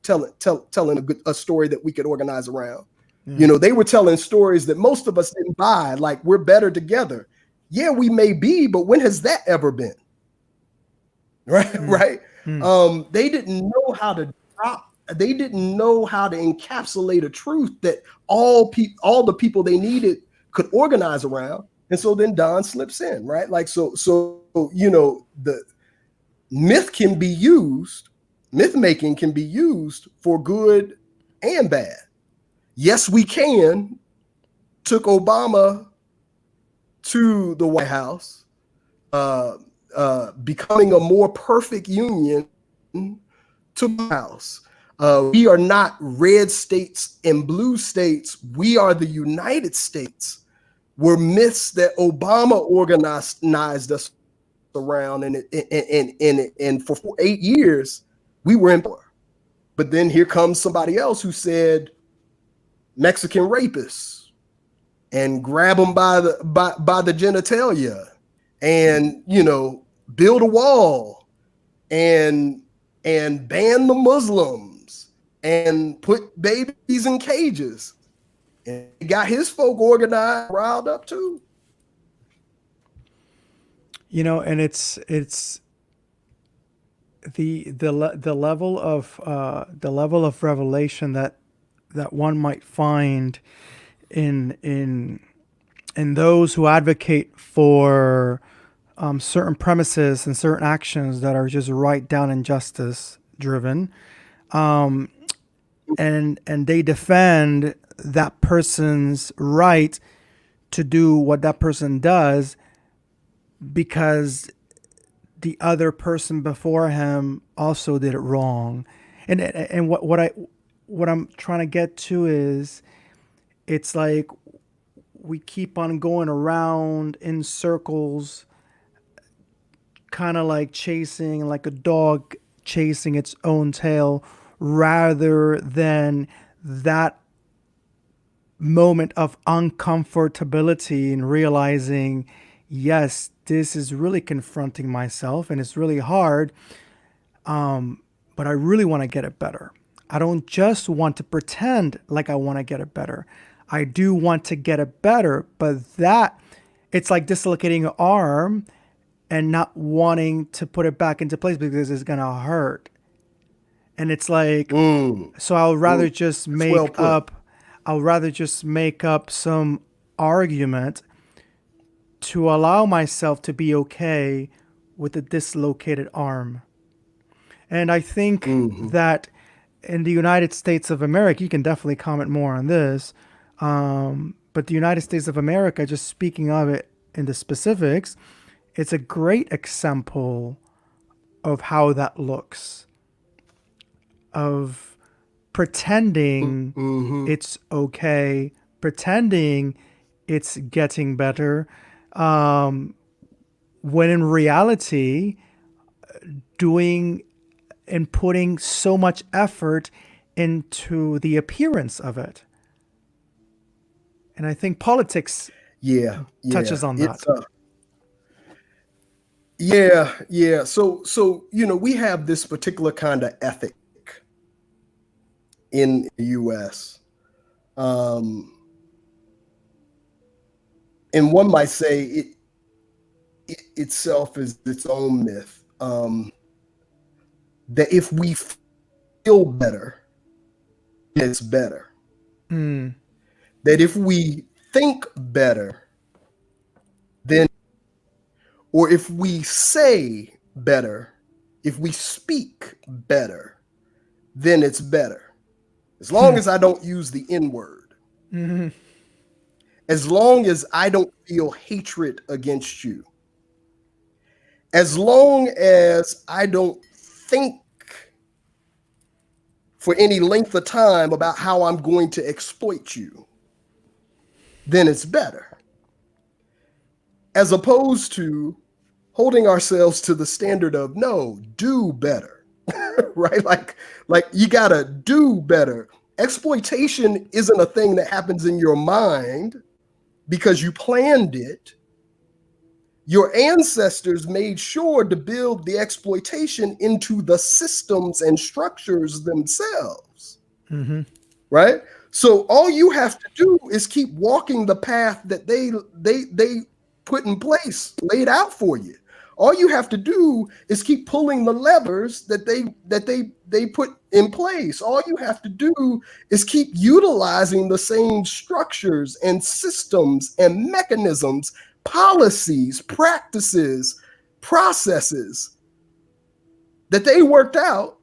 a story that we could organize around. They were telling stories that most of us didn't buy, like we're better together. Yeah, we may be, but when has that ever been? Right. Right. They didn't know how to drop they didn't know how to encapsulate a truth that all the people they needed could organize around. And so then Don slips in, right? Like the myth can be used, myth making can be used for good and bad. Yes, we can. Took Obama to the White House, becoming a more perfect union to the House. We are not red states and blue states. We are the United States. We're myths that Obama organized us around, and for 8 years we were in power. But then here comes somebody else who said Mexican rapists and grab them by the genitalia, and build a wall, and ban the Muslims and put babies in cages, and he got his folk organized, riled up too. And it's the level of revelation that one might find in those who advocate for certain premises and certain actions that are just right down injustice driven, and they defend that person's right to do what that person does because the other person before him also did it wrong. And what I'm trying to get to is, it's like we keep on going around in circles, kind of like chasing, like a dog chasing its own tail, rather than that moment of uncomfortability and realizing, yes, this is really confronting myself and it's really hard, but I really want to get it better. I don't just want to pretend like I want to get it better. I do want to get it better, but that it's like dislocating an arm and not wanting to put it back into place because it's going to hurt. And it's like, so I'll rather just make up some argument to allow myself to be okay with a dislocated arm. And I think that in the United States of America, you can definitely comment more on this, but the United States of America, just speaking of it in the specifics, it's a great example of how that looks, of pretending it's okay, pretending it's getting better, when in reality, doing and putting so much effort into the appearance of it. And I think politics touches on that. So we have this particular kind of ethic in the U.S. And one might say it itself is its own myth. That if we feel better, it's better. That if we think better, then, or if we say better, if we speak better, then it's better. As long as I don't use the N word. As long as I don't feel hatred against you. As long as I don't think for any length of time about how I'm going to exploit you, then it's better. As opposed to holding ourselves to the standard of, no, do better, right? Like you gotta do better. Exploitation isn't a thing that happens in your mind because you planned it. Your ancestors made sure to build the exploitation into the systems and structures themselves, right? So all you have to do is keep walking the path that they put in place, laid out for you. All you have to do is keep pulling the levers that they put in place. All you have to do is keep utilizing the same structures and systems and mechanisms, policies, practices, processes that they worked out,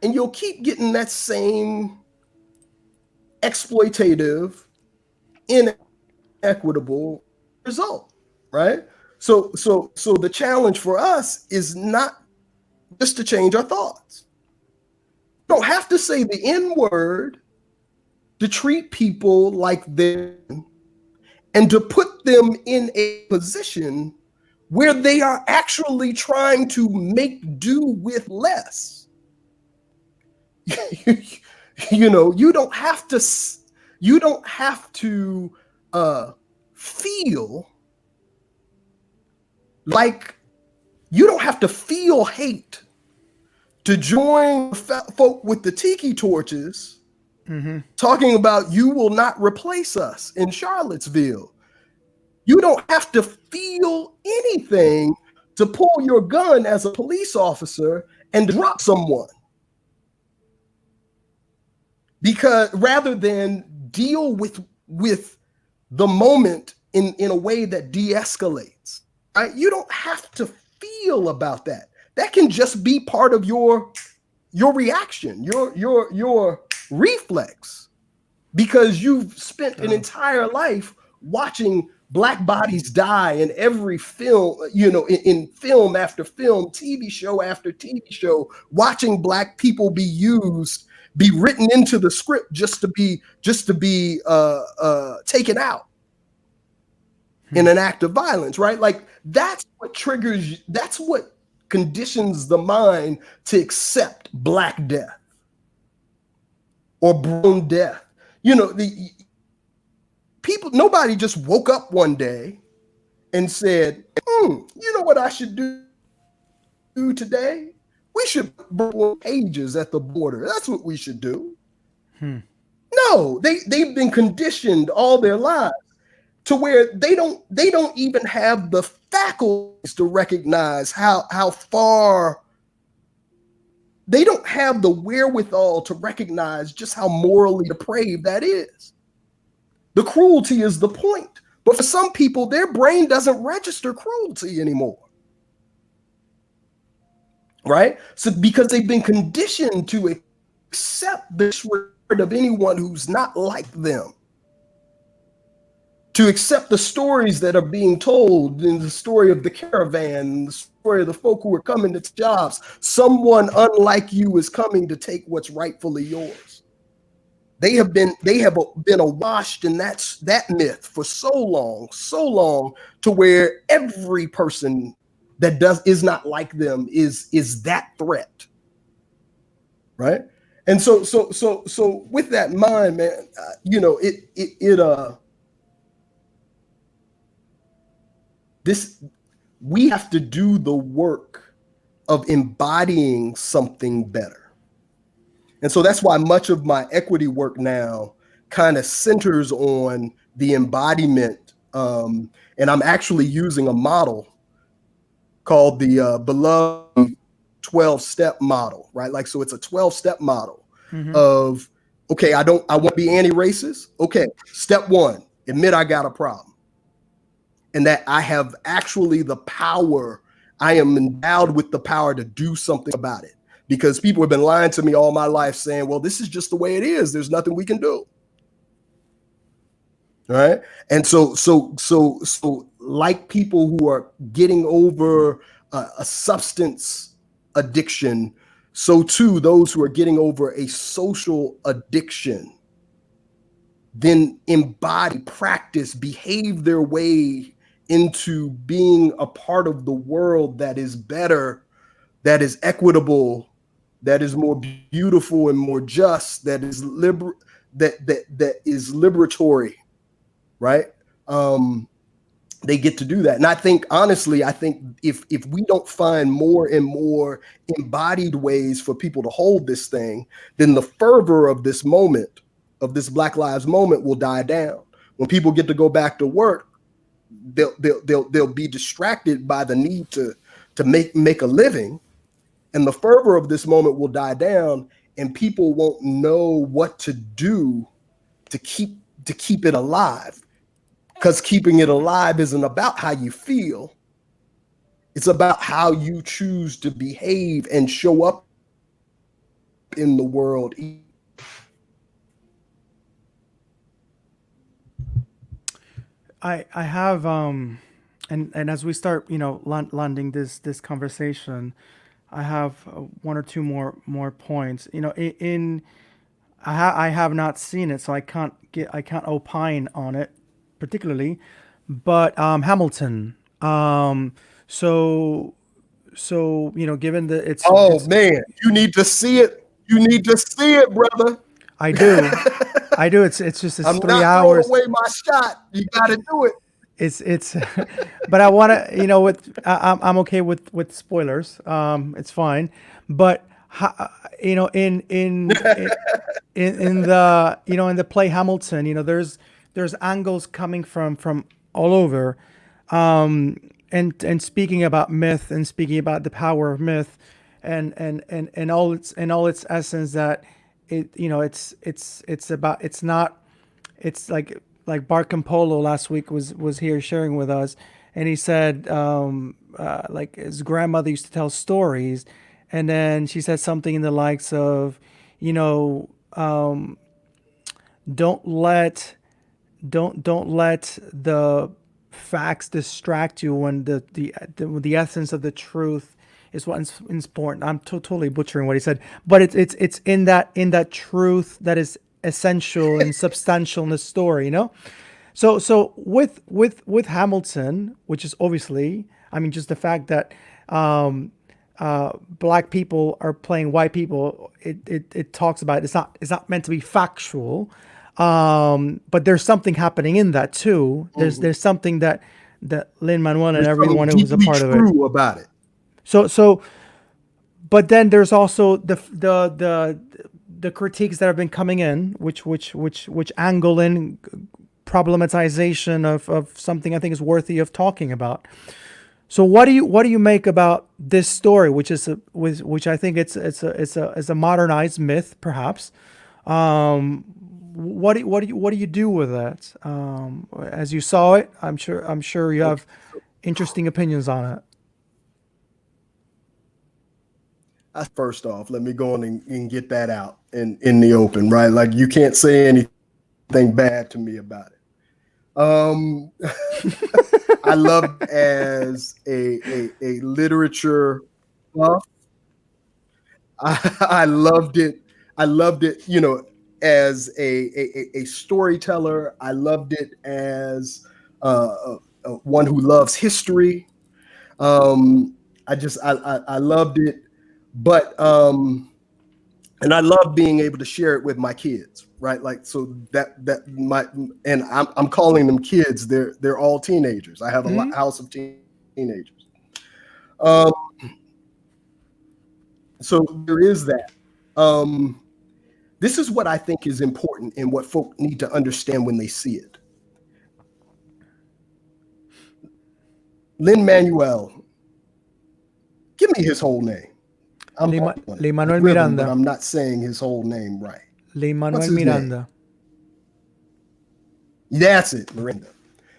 and you'll keep getting that same exploitative, inequitable result, right? So the challenge for us is not just to change our thoughts. You don't have to say the N word to treat people like them and to put them in a position where they are actually trying to make do with less. You don't have to feel like you don't have to feel hate to join folk with the tiki torches talking about you will not replace us in Charlottesville. You don't have to feel anything to pull your gun as a police officer and drop someone, because rather than deal with the moment in a way that de-escalates, right? You don't have to feel about that. That can just be part of your reaction, your reflex, because you've spent an entire life watching Black bodies die in every film, in film after film, TV show after TV show, watching Black people be used, be written into the script just to be taken out in an act of violence, right? Like that's what triggers, that's what conditions the mind to accept Black death or brown death. The people, nobody just woke up one day and said, you know what I should do today? We should burn pages at the border. That's what we should do. No, they've been conditioned all their lives to where they don't even have the faculties to recognize how far. They don't have the wherewithal to recognize just how morally depraved that is. The cruelty is the point. But for some people, their brain doesn't register cruelty anymore. Right? So because they've been conditioned to accept the disregard of anyone who's not like them, to accept the stories that are being told in the story of the caravan, the story of the folk who are coming to jobs. Someone unlike you is coming to take what's rightfully yours. They have been awashed in that myth for so long, to where every person that is not like them is that threat, right? And so with that in mind, man, we have to do the work of embodying something better. And so that's why much of my equity work now kind of centers on the embodiment. And I'm actually using a model called the beloved 12-step model, right? Like, so it's a 12-step model of, okay, I won't be anti-racist. Okay, step one, admit I got a problem. And that I have actually the power, I am endowed with the power to do something about it. Because people have been lying to me all my life saying, well, this is just the way it is. There's nothing we can do. All right. And so like people who are getting over a substance addiction, so too those who are getting over a social addiction then embody, practice, behave their way into being a part of the world that is better, that is equitable, that is more beautiful and more just, that is that is liberatory, right? They get to do that. And I think, honestly, if we don't find more and more embodied ways for people to hold this thing, then the fervor of this moment, of this Black Lives moment, will die down. When people get to go back to work, they'll be distracted by the need to make a living, and the fervor of this moment will die down, and people won't know what to do to keep it alive, because keeping it alive isn't about how you feel. It's about how you choose to behave and show up in the world. I have and as we start, landing this conversation, I have one or two more points. I have not seen it, so I can't opine on it particularly. But Hamilton. So given the Oh it's man, you need to see it. You need to see it, brother. I do, I do. It's just it's I'm three not throwing hours. away my shot. You got to do it. It's but I want to, with I'm okay with spoilers. It's fine. But in the in the play Hamilton, there's angles coming from all over, and speaking about myth and speaking about the power of myth, and all its essence, that it's about, it's not, it's like Bart Campolo last week was here sharing with us, and he said, like his grandmother used to tell stories, and then she said something in the likes of, you know, don't let don't let the facts distract you when the essence of the truth is what's important. I'm totally butchering what he said, but it's in that truth that is essential and substantial in the story. So with Hamilton, which is obviously, I mean, just the fact that black people are playing white people, it talks about, it's not meant to be factual, but there's something happening in that too. There's something that Lin Manuel and There's something everyone who was a deeply part of it. true about it. So but then there's also the critiques that have been coming in, which angle in problematization of something I think is worthy of talking about. So what do you make about this story, which I think it's a modernized myth, perhaps? What do you do with that? As you saw it, I'm sure you Okay. have interesting opinions on it. First off, let me go on and get that out in the open, right? Like, you can't say anything bad to me about it. I loved, as a literature buff. I loved it. I loved it, as a storyteller. I loved it as one who loves history. I loved it, but and I love being able to share it with my kids, right? Like, so that my and I'm calling them kids. They're all teenagers. I have a Hmm. house of teenagers. Um, so there is that. Um, this is what I think is important and what folk need to understand when they see it. Lin Manuel, give me his whole name. I'm on it Lin with Manuel rhythm, but Miranda. I'm not saying his whole name right. Lin What's Manuel his name? Miranda. That's it, Miranda.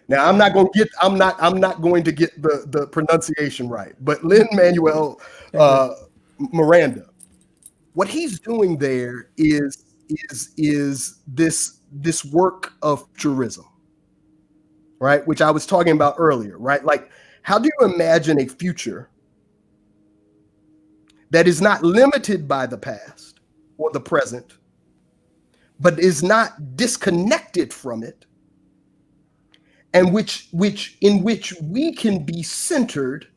Now I'm not going to get the pronunciation right, but Lin Manuel You're good. Miranda. What he's doing there is this work of futurism, right? Which I was talking about earlier, right? Like, how do you imagine a future that is not limited by the past or the present, but is not disconnected from it, and which in which we can be centered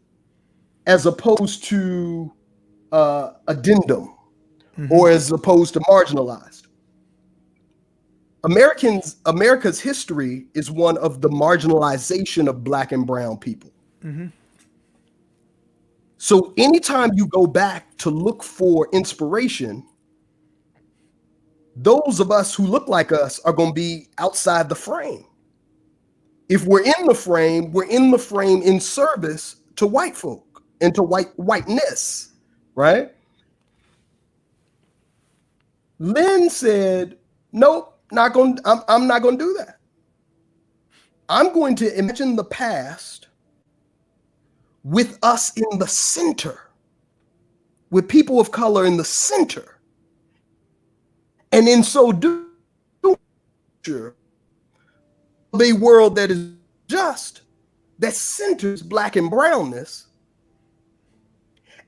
as opposed to addendum, or as opposed to marginalized. America's history is one of the marginalization of black and brown people. So anytime you go back to look for inspiration, those of us who look like us are going to be outside the frame. If we're in the frame, we're in the frame in service to white folk and to whiteness, right? Lynn said, "Nope, not going. I'm not going to do that. I'm going to imagine the past with us in the center, with people of color in the center, and in so doing, a world that is just, that centers black and brownness.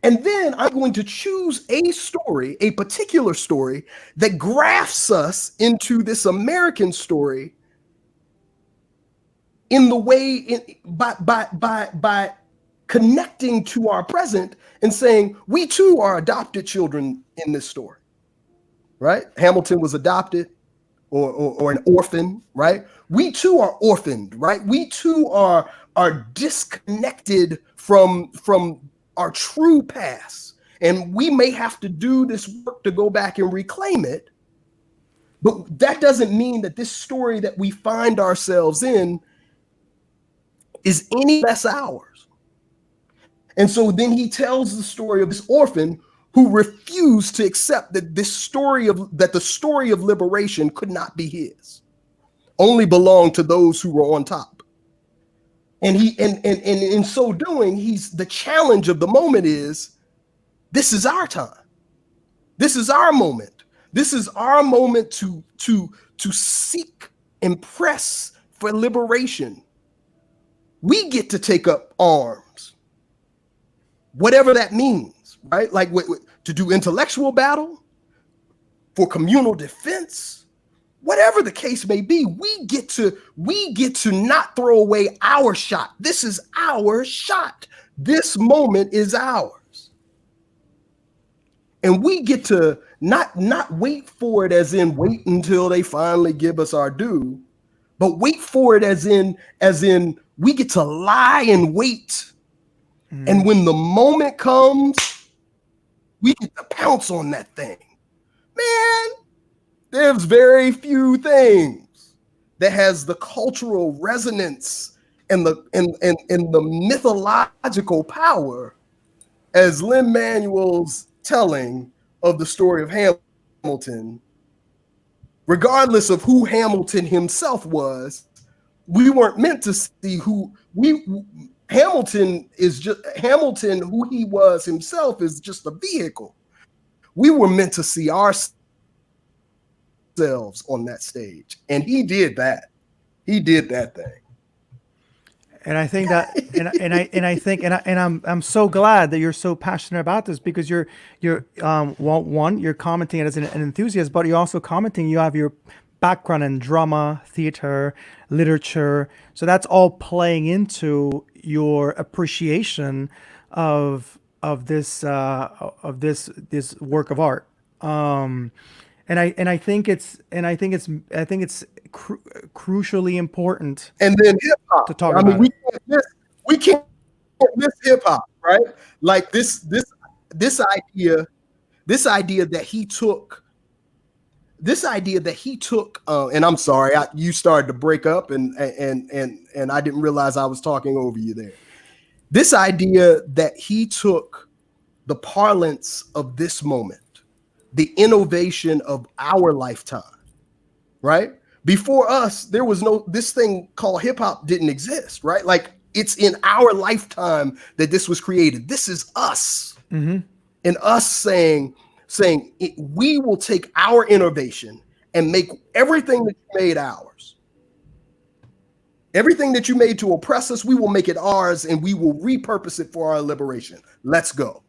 And then I'm going to choose a story, a particular story that grafts us into this American story in the way by connecting to our present and saying we too are adopted children in this story, right? Hamilton was adopted or an orphan, right? We too are orphaned, right? We too are disconnected from our true past. And we may have to do this work to go back and reclaim it. But that doesn't mean that this story that we find ourselves in is any less ours. And so then he tells the story of this orphan who refused to accept that the story of liberation could not be his, only belonged to those who were on top. And in so doing, the challenge of the moment is, this is our time. This is our moment. This is our moment to seek and press for liberation. We get to take up arms, whatever that means, right? Like to do intellectual battle, for communal defense, whatever the case may be, we get to not throw away our shot. This is our shot. This moment is ours. And we get to not wait for it as in wait until they finally give us our due, but wait for it as in we get to lie and wait. And when the moment comes, we get to pounce on that thing. Man, there's very few things that has the cultural resonance and the mythological power as Lin-Manuel's telling of the story of Hamilton. Regardless of who Hamilton himself was, we weren't meant to see Hamilton, who he was himself, is just a vehicle. We were meant to see ourselves on that stage, and he did that. He did that thing. And I think that, I'm so glad that you're so passionate about this, because you're you're commenting as an enthusiast, but you're also commenting. You have your background in drama, theater, literature, so that's all playing into your appreciation of this work of art. And I think it's crucially important. And then hip hop. To talk about we can't miss hip hop, right? Like this idea that he took. And I'm sorry, you started to break up, and I didn't realize I was talking over you there. This idea that he took the parlance of this moment, the innovation of our lifetime, right? Before us, there was this thing called hip hop didn't exist, right? Like, it's in our lifetime that this was created. This is us. Mm-hmm. And us saying we will take our innovation and make everything that you made ours. Everything that you made to oppress us, we will make it ours, and we will repurpose it for our liberation. Let's go.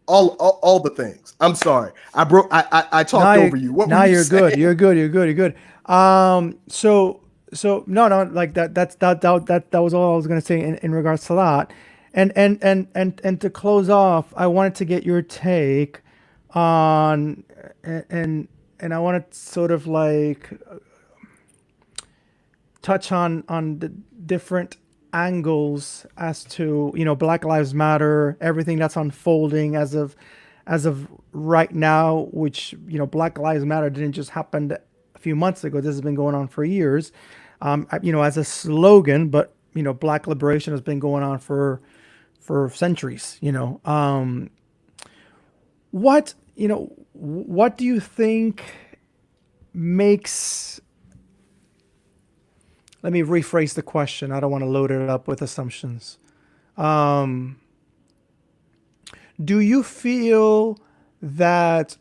All the things. I'm sorry. I talked over you. What now were you you're saying? good. You're good. So no, like that was all I was gonna say in regards to that. And to close off, I wanted to get your take on, and I want to sort of like touch on the different angles as to, Black Lives Matter, everything that's unfolding as of right now, which, Black Lives Matter didn't just happen a few months ago. This has been going on for years. as a slogan, but Black liberation has been going on for centuries. What do you think makes? Let me rephrase the question. I don't want to load it up with assumptions. Um, do you feel that,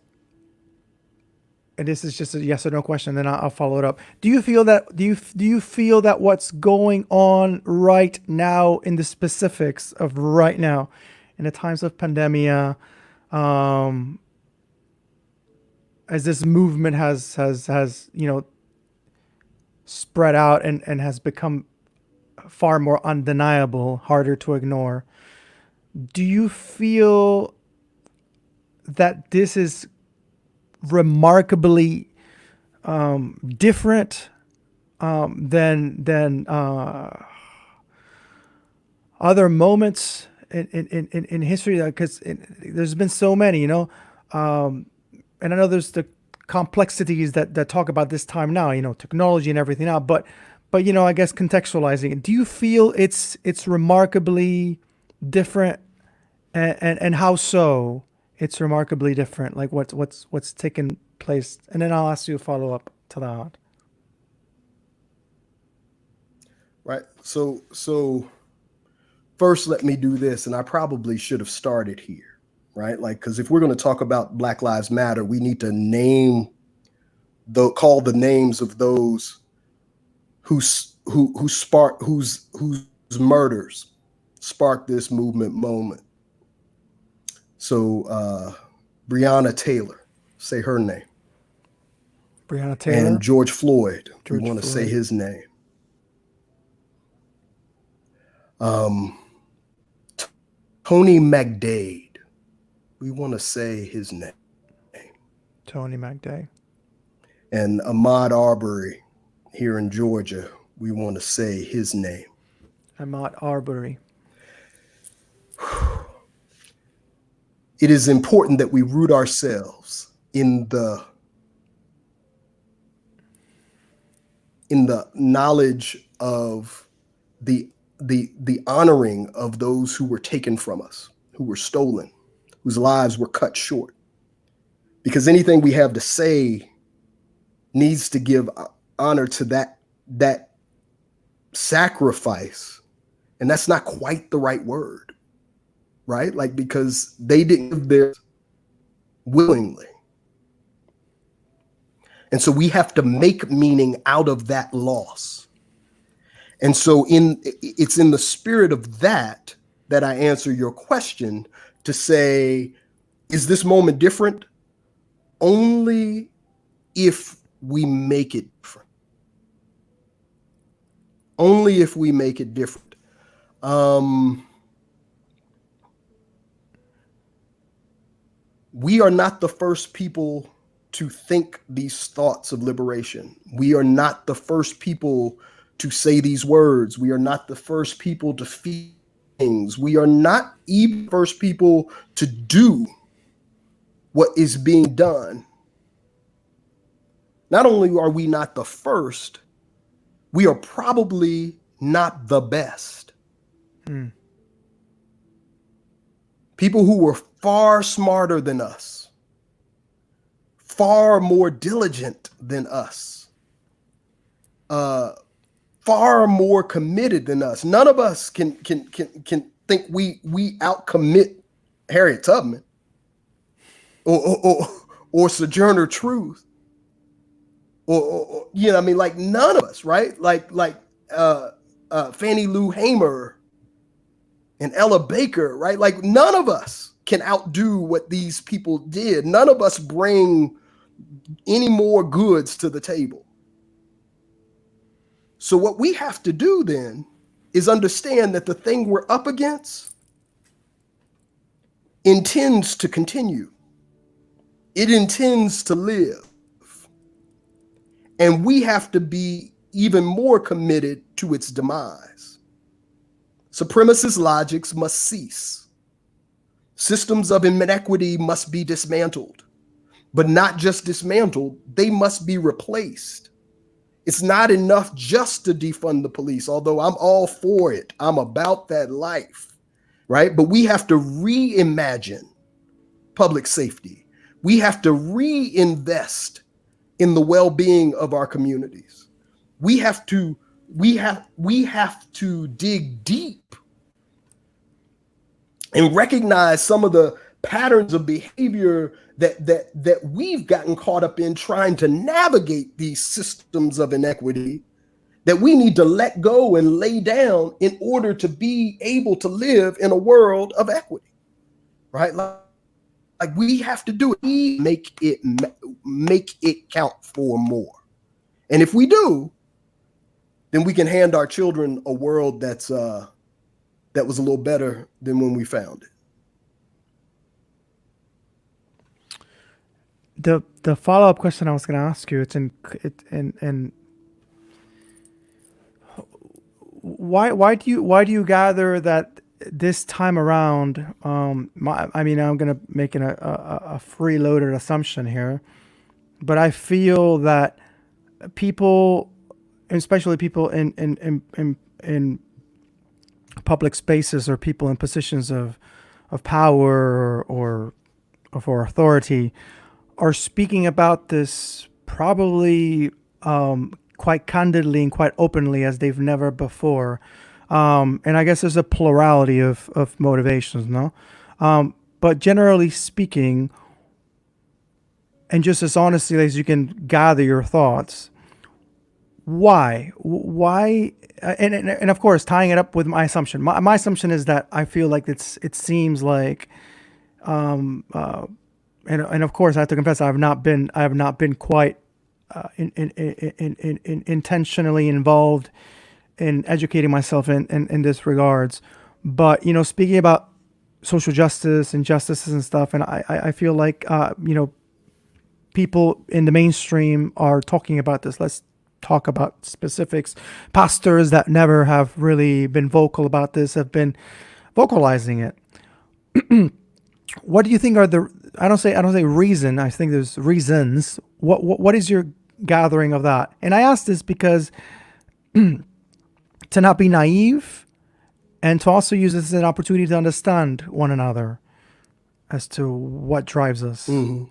and this is just a yes or no question, then I'll follow it up. Do you feel that what's going on right now, in the specifics of right now, in the times of pandemia, um, as this movement has spread out and has become far more undeniable, harder to ignore, do you feel that this is remarkably different than other moments in history? Because there's been so many, and I know there's the complexities that talk about this time now, technology and everything now, but I guess contextualizing it. Do you feel it's remarkably different, and how so? It's remarkably different. Like what's taken place, and then I'll ask you a follow up to that. Right. So first, let me do this, and I probably should have started here, right? Like, because if we're going to talk about Black Lives Matter, we need to call the names of those who spark whose murders sparked this moment. So Breonna Taylor, say her name, Breonna and Taylor, George Floyd. We George want to say Floyd. his name. Um, Tony McDade. We want to say his name. Tony McDay. And Ahmaud Arbery here in Georgia. We want to say his name. Ahmaud Arbery. It is important that we root ourselves in the knowledge of the honoring of those who were taken from us, who were stolen, whose lives were cut short. Because anything we have to say needs to give honor to that sacrifice. And that's not quite the right word, right? Like, because they didn't give theirs willingly. And so we have to make meaning out of that loss. And so it's in the spirit of that I answer your question to say, is this moment different? Only if we make it different. Only if we make it different. We are not the first people to think these thoughts of liberation. We are not the first people to say these words. We are not the first people to feel things. We are not even the first people to do what is being done. Not only are we not the first, we are probably not the best. People who were far smarter than us, far more diligent than us, far more committed than us. None of us can think we outcommit Harriet Tubman or Sojourner Truth, or I mean, like, none of us, right? Like Fannie Lou Hamer and Ella Baker, right? Like, none of us can outdo what these people did. None of us bring any more goods to the table. So what we have to do then is understand that the thing we're up against intends to continue. It intends to live. And we have to be even more committed to its demise. Supremacist logics must cease. Systems of inequity must be dismantled, but not just dismantled, they must be replaced. It's not enough just to defund the police, although I'm all for it. I'm about that life, right? But we have to reimagine public safety. We have to reinvest in the well-being of our communities. We have to we have to dig deep and recognize some of the patterns of behavior that we've gotten caught up in trying to navigate these systems of inequity that we need to let go and lay down in order to be able to live in a world of equity, right? Like we have to do it. We make it count for more. And if we do, then we can hand our children a world that was a little better than when we found it. The follow up question I was going to ask you, it's in why do you gather that this time around? I mean, I'm going to make a freeloaded assumption here, but I feel that people, especially people in public spaces or people in positions of power or for authority, are speaking about this probably quite candidly and quite openly as they've never before. And I guess there's a plurality of motivations, no? But generally speaking, and just as honestly as you can gather your thoughts, why and of course tying it up with my assumption, my assumption is that I feel like it seems like and of course I have to confess I have not been quite intentionally involved in educating myself in this regards, but speaking about social justice, injustices and stuff, and I feel like people in the mainstream are talking about this. Let's talk about specifics. Pastors that never have really been vocal about this have been vocalizing it. What do you think are the I don't say reason, I think there's reasons. What is your gathering of that? And I ask this because to not be naive and to also use this as an opportunity to understand one another as to what drives us. Mm-hmm.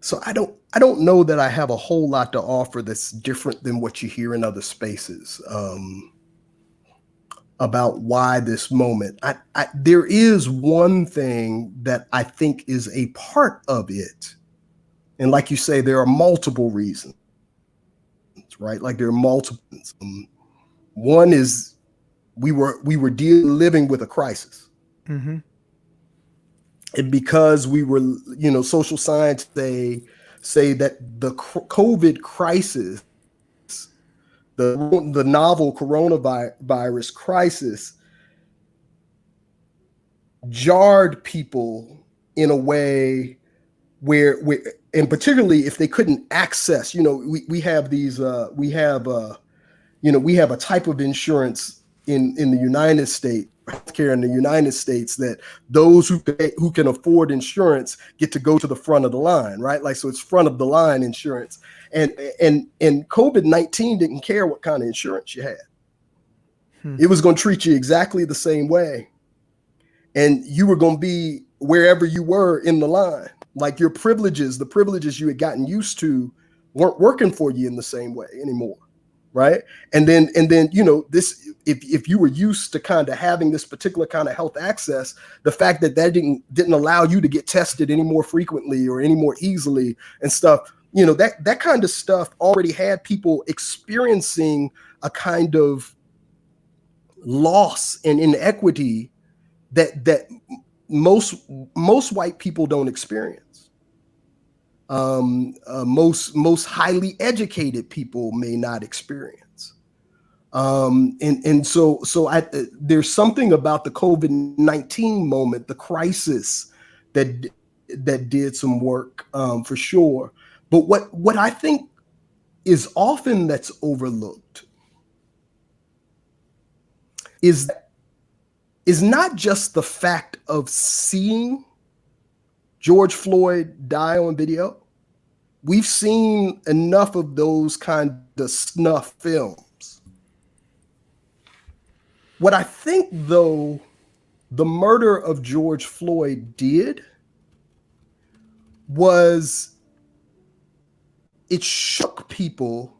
So I don't know that I have a whole lot to offer that's different than what you hear in other spaces about why this moment. There is one thing that I think is a part of it, and like you say, there are multiple reasons, right? Like there are multiple. One is we were living with a crisis. Mm-hmm. And because we were, social science, they say that the COVID crisis, the novel coronavirus crisis, jarred people in a way where and particularly if they couldn't access, we have these, we have a type of insurance in the United States, healthcare in the United States, that those who can afford insurance get to go to the front of the line, right? Like, so it's front of the line insurance. And COVID-19 didn't care what kind of insurance you had. It was going to treat you exactly the same way. And you were going to be wherever you were in the line. Like your privileges, the privileges you had gotten used to weren't working for you in the same way anymore. Right. And then, this, if you were used to kind of having this particular kind of health access, the fact that didn't allow you to get tested any more frequently or any more easily and stuff, that kind of stuff already had people experiencing a kind of loss and inequity that most white people don't experience. Most highly educated people may not experience. So there's something about the COVID-19 moment, the crisis, that did some work for sure. But what I think is often that's overlooked is not just the fact of seeing George Floyd die on video, We've seen enough of those kind of snuff films. What I think, though, the murder of George Floyd did was it shook people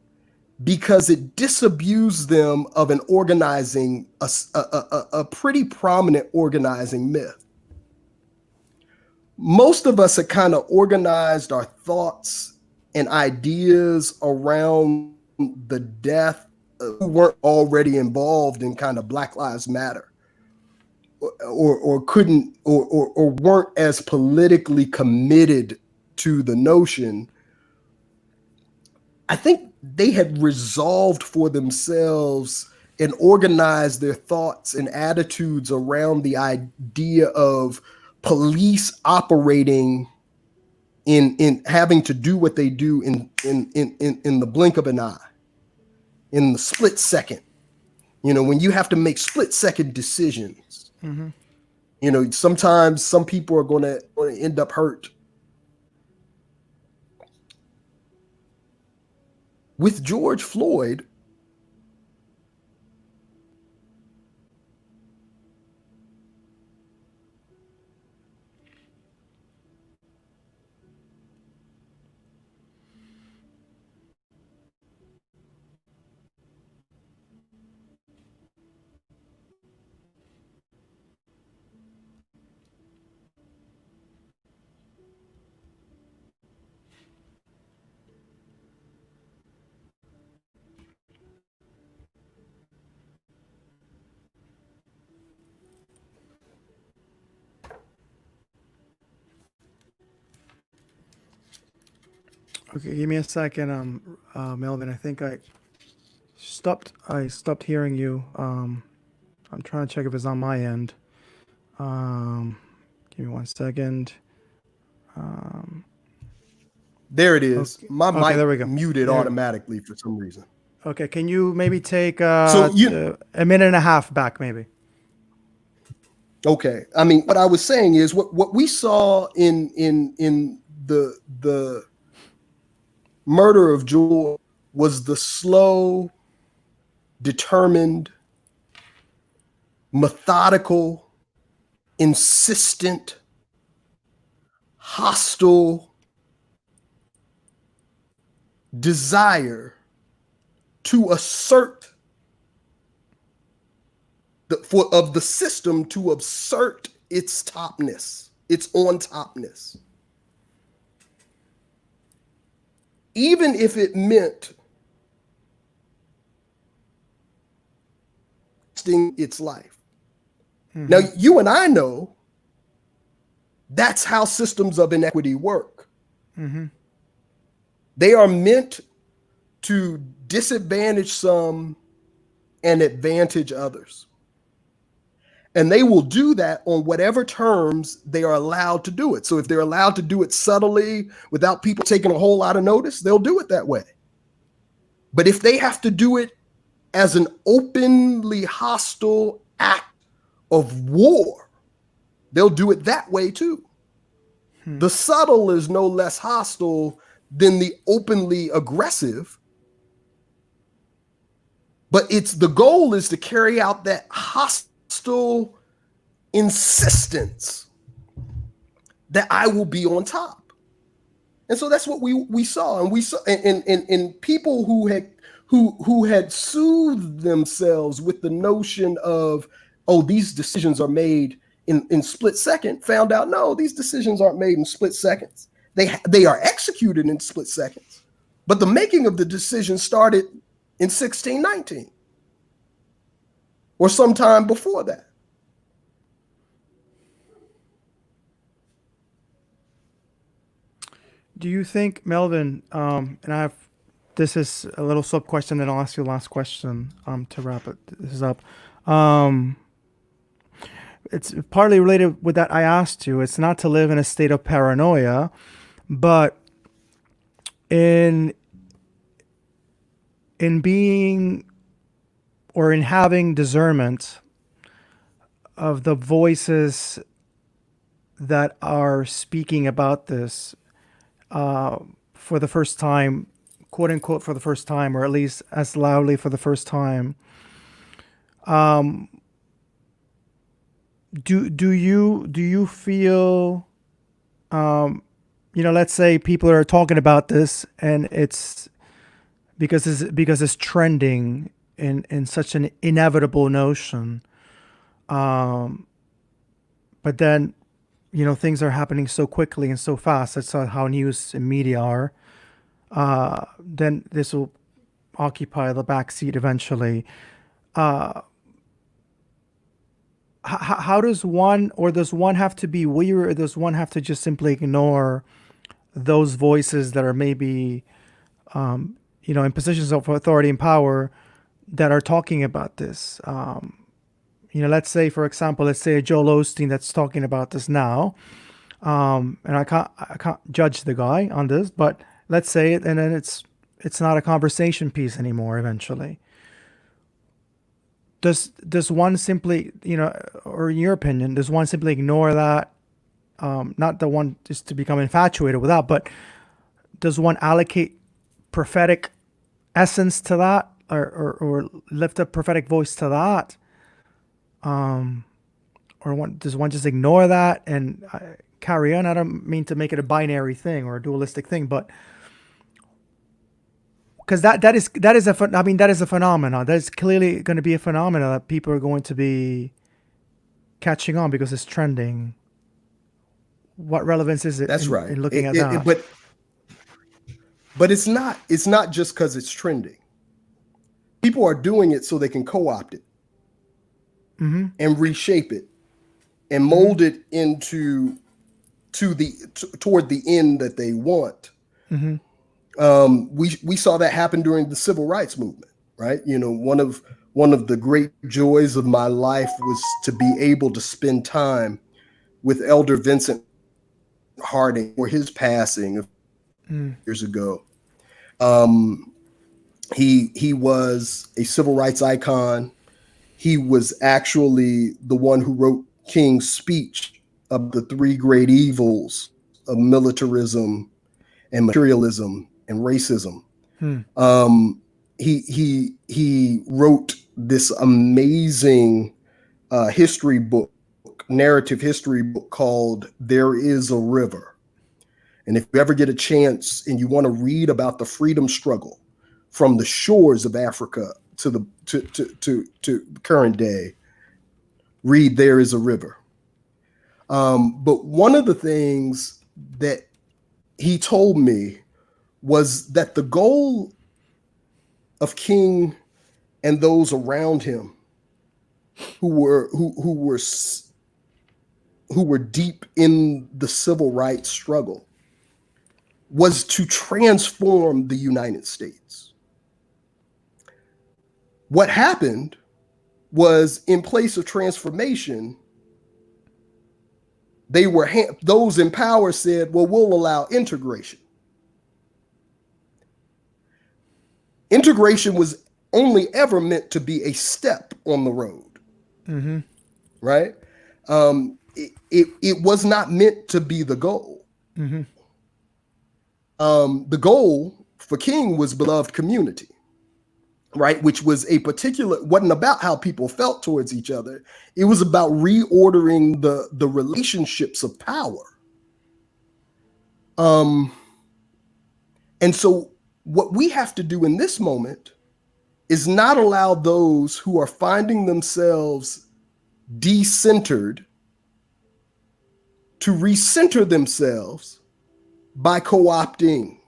because it disabused them of an organizing, a pretty prominent organizing myth. Most of us had kind of organized our thoughts and ideas around the death who weren't already involved in kind of Black Lives Matter, or couldn't, or weren't as politically committed to the notion. I think they had resolved for themselves and organized their thoughts and attitudes around the idea of police operating in having to do what they do in the blink of an eye, in the split second. When you have to make split second decisions, sometimes some people are going to end up hurt. With George Floyd, Okay, give me a second, Melvin. I think I stopped hearing you. I'm trying to check if it's on my end. Give me one second. there it is. Okay, My okay, mic there we go. muted There. automatically for some reason. Okay, can you maybe take So a minute and a half back, maybe? okay. I mean, what I was saying is what we saw in the murder of George was the slow, determined, methodical, insistent, hostile desire to assert of the system, to assert its topness, its on topness, even if it meant its life. Now, you and I know that's how systems of inequity work. They are meant to disadvantage some and advantage others. And they will do that on whatever terms they are allowed to do it. So if they're allowed to do it subtly without people taking a whole lot of notice, they'll do it that way. But if they have to do it as an openly hostile act of war, they'll do it that way too. The subtle is no less hostile than the openly aggressive. But the goal is to carry out that hostile insistence that I will be on top. And so that's what we saw. And we saw in people who had soothed themselves with the notion of, oh, these decisions are made in split second, found out, no, these decisions aren't made in split seconds. They are executed in split seconds. But the making of the decision started in 1619 or sometime before that. Do you think, Melvin, this is a little sub question, then I'll ask you the last question to wrap this up. Um, it's partly related with that I asked you. It's not to live in a state of paranoia, but in being or in having discernment of the voices that are speaking about this for the first time, quote unquote, for the first time, or at least as loudly for the first time. Do you feel, let's say people are talking about this and it's because it's trending in such an inevitable notion, but then things are happening so quickly and so fast. That's how news and media are. Then this will occupy the back seat eventually. How does one, or does one have to be weird, or does one have to just simply ignore those voices that are maybe in positions of authority and power that are talking about this? Let's say, for example, let's say a Joel Osteen that's talking about this now, and I can't judge the guy on this, but let's say it, and then it's not a conversation piece anymore. Eventually, does one simply, or in your opinion, does one simply ignore that? Not the one just to become infatuated with that, but does one allocate prophetic essence to that, or lift a prophetic voice to that? Does one just ignore that and carry on? I don't mean to make it a binary thing or a dualistic thing, but because that is a phenomenon. That is clearly going to be a phenomenon that people are going to be catching on because it's trending. What relevance is it That's in, right. in looking at that? But it's not just because it's trending. People are doing it so they can co-opt it and reshape it and mold it into toward the end that they want. We saw that happen during the civil rights movement, right? One of the great joys of my life was to be able to spend time with Elder Vincent Harding for his passing years ago. He was a civil rights icon. He was actually the one who wrote King's speech of the three great evils of militarism and materialism and racism. He wrote this amazing narrative history book called There Is a River. And if you ever get a chance and you want to read about the freedom struggle from the shores of Africa to the current day, read There Is a River. But one of the things that he told me was that the goal of King and those around him who were deep in the civil rights struggle was to transform the United States. What happened was, in place of transformation, those in power said, well, we'll allow integration. Integration was only ever meant to be a step on the road, right? It was not meant to be the goal. The goal for King was beloved community, right? Which was wasn't about how people felt towards each other. It was about reordering the relationships of power. And so what we have to do in this moment is not allow those who are finding themselves decentered to recenter themselves by co-opting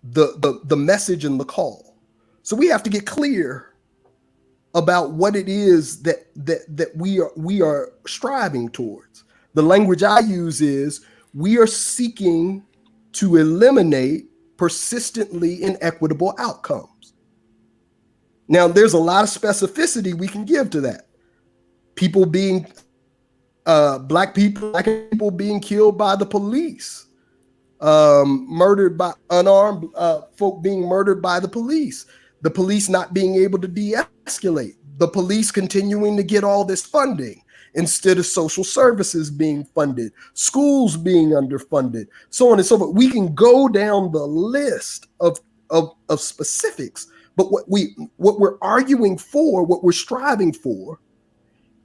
the message and the call. So we have to get clear about what it is that we are striving towards. The language I use is, we are seeking to eliminate persistently inequitable outcomes. Now, there's a lot of specificity we can give to that. People being black people being killed by the police, murdered by unarmed folk being murdered by the police not being able to de-escalate, the police continuing to get all this funding instead of social services being funded, schools being underfunded, so on and so forth. We can go down the list of specifics, but what we're arguing for, what we're striving for,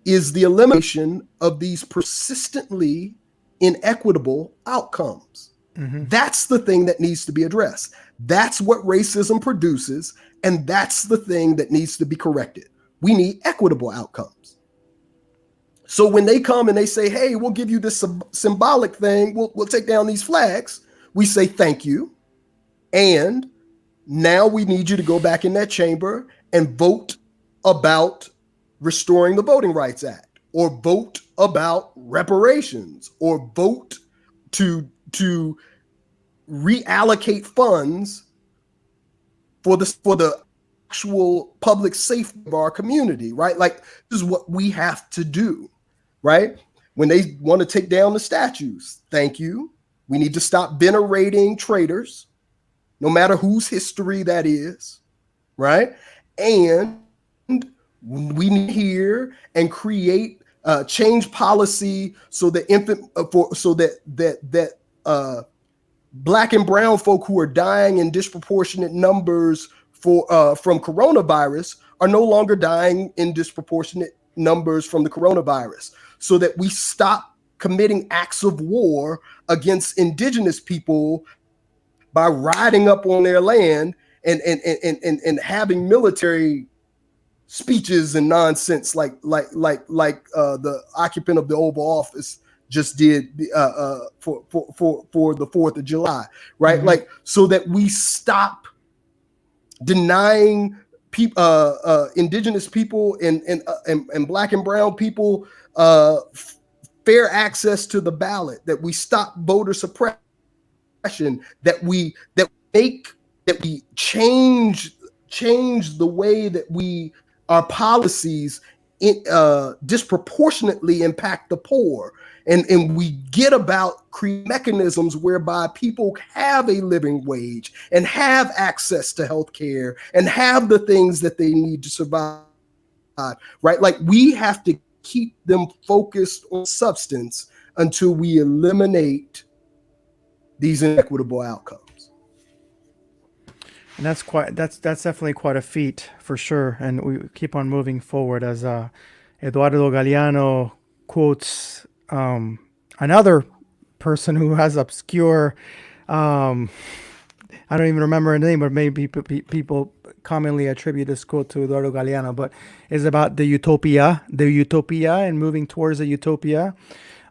is the elimination of these persistently inequitable outcomes. Mm-hmm. That's the thing that needs to be addressed. That's what racism produces, and that's the thing that needs to be corrected. We need equitable outcomes. So when they come and they say, hey, we'll give you this symbolic thing, we'll take down these flags, we say thank you, and now we need you to go back in that chamber and vote about restoring the Voting Rights Act, or vote about reparations, or vote to reallocate funds for the actual public safety of our community, right? Like, this is what we have to do, right? When they want to take down the statues, thank you. We need to stop venerating traitors, no matter whose history that is, right? And we need to hear and create change policy so that Black and brown folk who are dying in disproportionate numbers from coronavirus are no longer dying in disproportionate numbers from the coronavirus, so that we stop committing acts of war against indigenous people by riding up on their land and having military speeches and nonsense like the occupant of the Oval Office just did for the 4th of July, right? Mm-hmm. Like, so that we stop denying indigenous people and Black and brown people fair access to the ballot, that we stop voter suppression, that we change the way that our policies disproportionately impact the poor, and we get about create mechanisms whereby people have a living wage and have access to health care and have the things that they need to survive, right? Like, we have to keep them focused on substance until we eliminate these inequitable outcomes. And that's definitely quite a feat for sure. And we keep on moving forward, as Eduardo Galeano quotes another person who has obscure, I don't even remember her name, but maybe people commonly attribute this quote to Eduardo Galeano, but it's about the utopia and moving towards a utopia.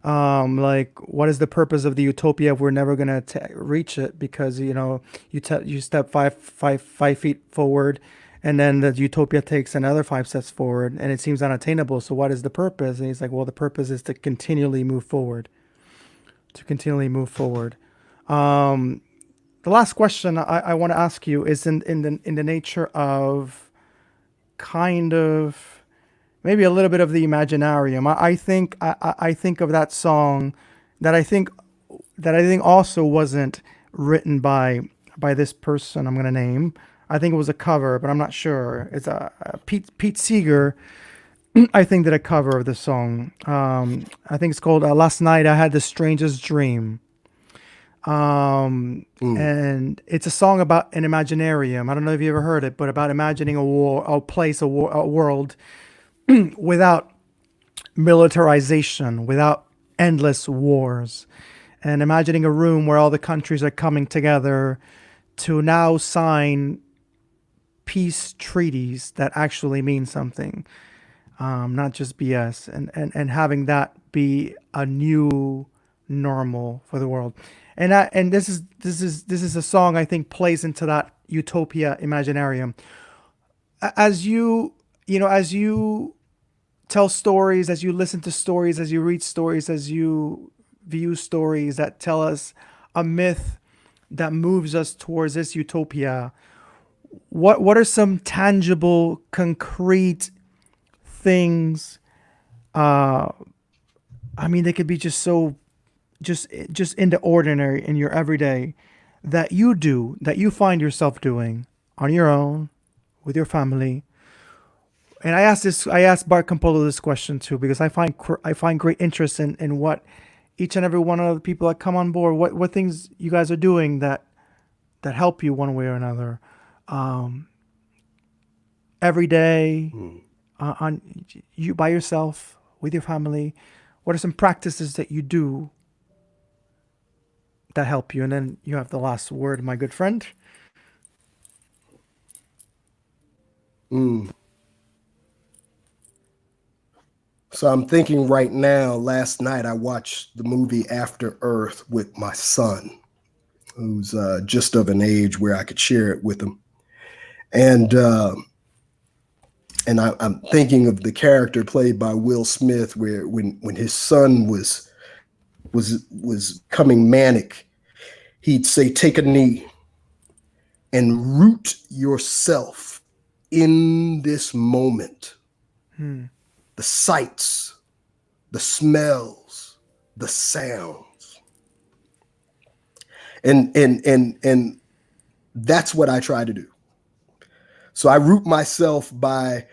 Like, what is the purpose of the utopia if we're never going to reach it? Because, you step five feet forward, and then the utopia takes another 5 steps forward, and it seems unattainable. So what is the purpose? And he's like, well, the purpose is to continually move forward. The last question I want to ask you is in the nature of kind of maybe a little bit of the Imaginarium. I think of that song that I think also wasn't written by this person I'm going to name. I think it was a cover, but I'm not sure. It's a Pete Seeger. I think did a cover of the song. I think it's called "Last Night I Had the Strangest Dream." And it's a song about an Imaginarium. I don't know if you ever heard it, but about imagining a world without militarization, without endless wars, and imagining a room where all the countries are coming together to now sign peace treaties that actually mean something, not just BS, and having that be a new normal for the world. And this is a song I think plays into that utopia Imaginarium. As you tell stories, as you listen to stories, as you read stories, as you view stories that tell us a myth that moves us towards this utopia, what are some tangible, concrete things? They could be just in the ordinary, in your everyday, that you find yourself doing on your own, with your family, And I asked Bart Campolo this question too because I find great interest in what each and every one of the people that come on board, what things you guys are doing that help you one way or another, every day, Mm. on you by yourself with your family. What are some practices that you do that help you? And then you have the last word, my good friend. Mm. So I'm thinking right now, last night I watched the movie After Earth with my son, who's just of an age where I could share it with him. And I'm thinking of the character played by Will Smith, where when his son was coming manic, he'd say, "Take a knee and root yourself in this moment. Hmm. The sights, the smells, the sounds." And that's what I try to do. So I root myself by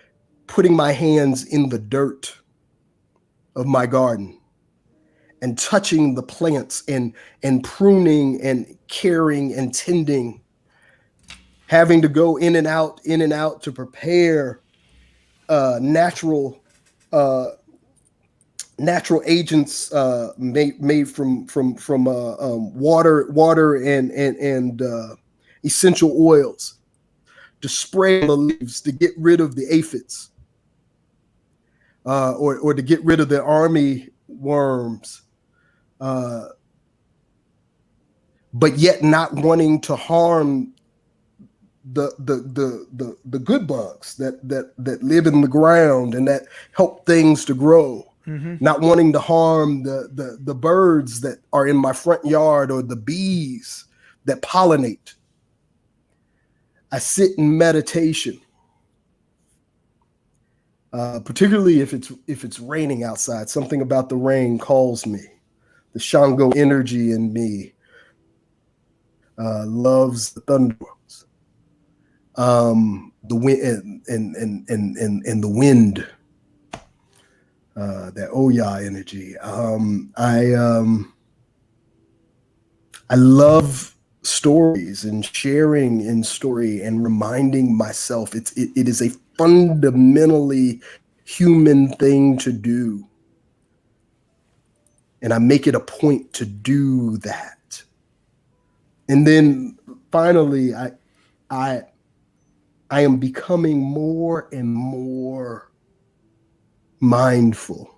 putting my hands in the dirt of my garden and touching the plants and pruning and caring and tending, having to go in and out to prepare natural uh, natural agents made from water and essential oils to spray on the leaves to get rid of the aphids, or to get rid of the army worms, uh, but yet not wanting to harm the good bugs that live in the ground and that help things to grow, Mm-hmm. not wanting to harm the birds that are in my front yard or the bees that pollinate. I sit in meditation, particularly if it's raining outside. Something about the rain calls me. The Shango energy in me loves the thunderstorms, the wind and the wind, that Oya energy. I love stories and sharing in story and reminding myself it is a fundamentally human thing to do, and I make it a point to do that. And then finally, I I am becoming more and more mindful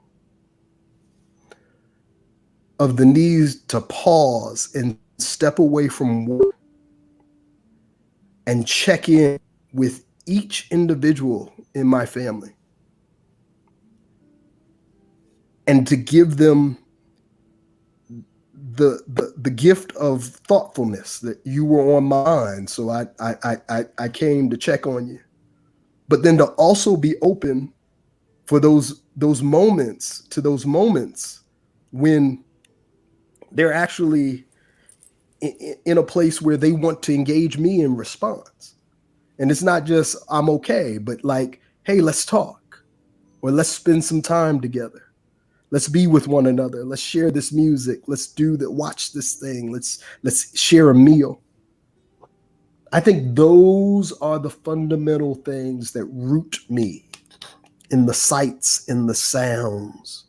of the need to pause and step away from work and check in with each individual in my family and to give them the gift of thoughtfulness that you were on my mind. So I came to check on you, but then to also be open for those moments when they're actually in a place where they want to engage me in response. And it's not just I'm okay, but like, hey, let's talk, or let's spend some time together. Let's be with one another. Let's share this music. Let's do that. Watch this thing. Let's share a meal. I think those are the fundamental things that root me in the sights, in the sounds,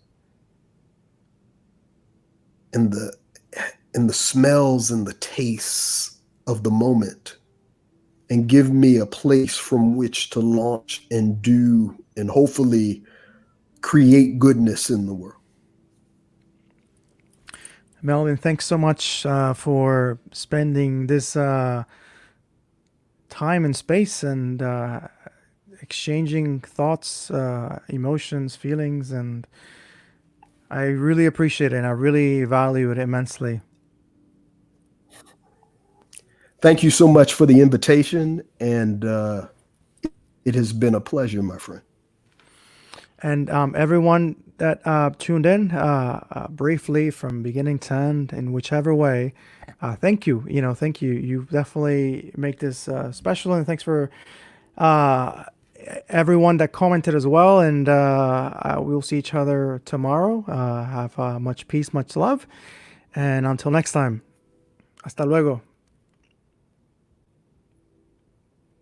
in the smells and the tastes of the moment, and give me a place from which to launch and do and hopefully create goodness in the world. Melvin, thanks so much for spending this time and space and exchanging thoughts, emotions, feelings, and I really appreciate it and I really value it immensely. Thank you so much for the invitation, and it has been a pleasure, my friend. And everyone that tuned in briefly from beginning to end in whichever way, thank you. Thank you. You definitely make this special, and thanks for uh, everyone that commented as well. And we'll see each other tomorrow. Have much peace, much love. And until next time, hasta luego.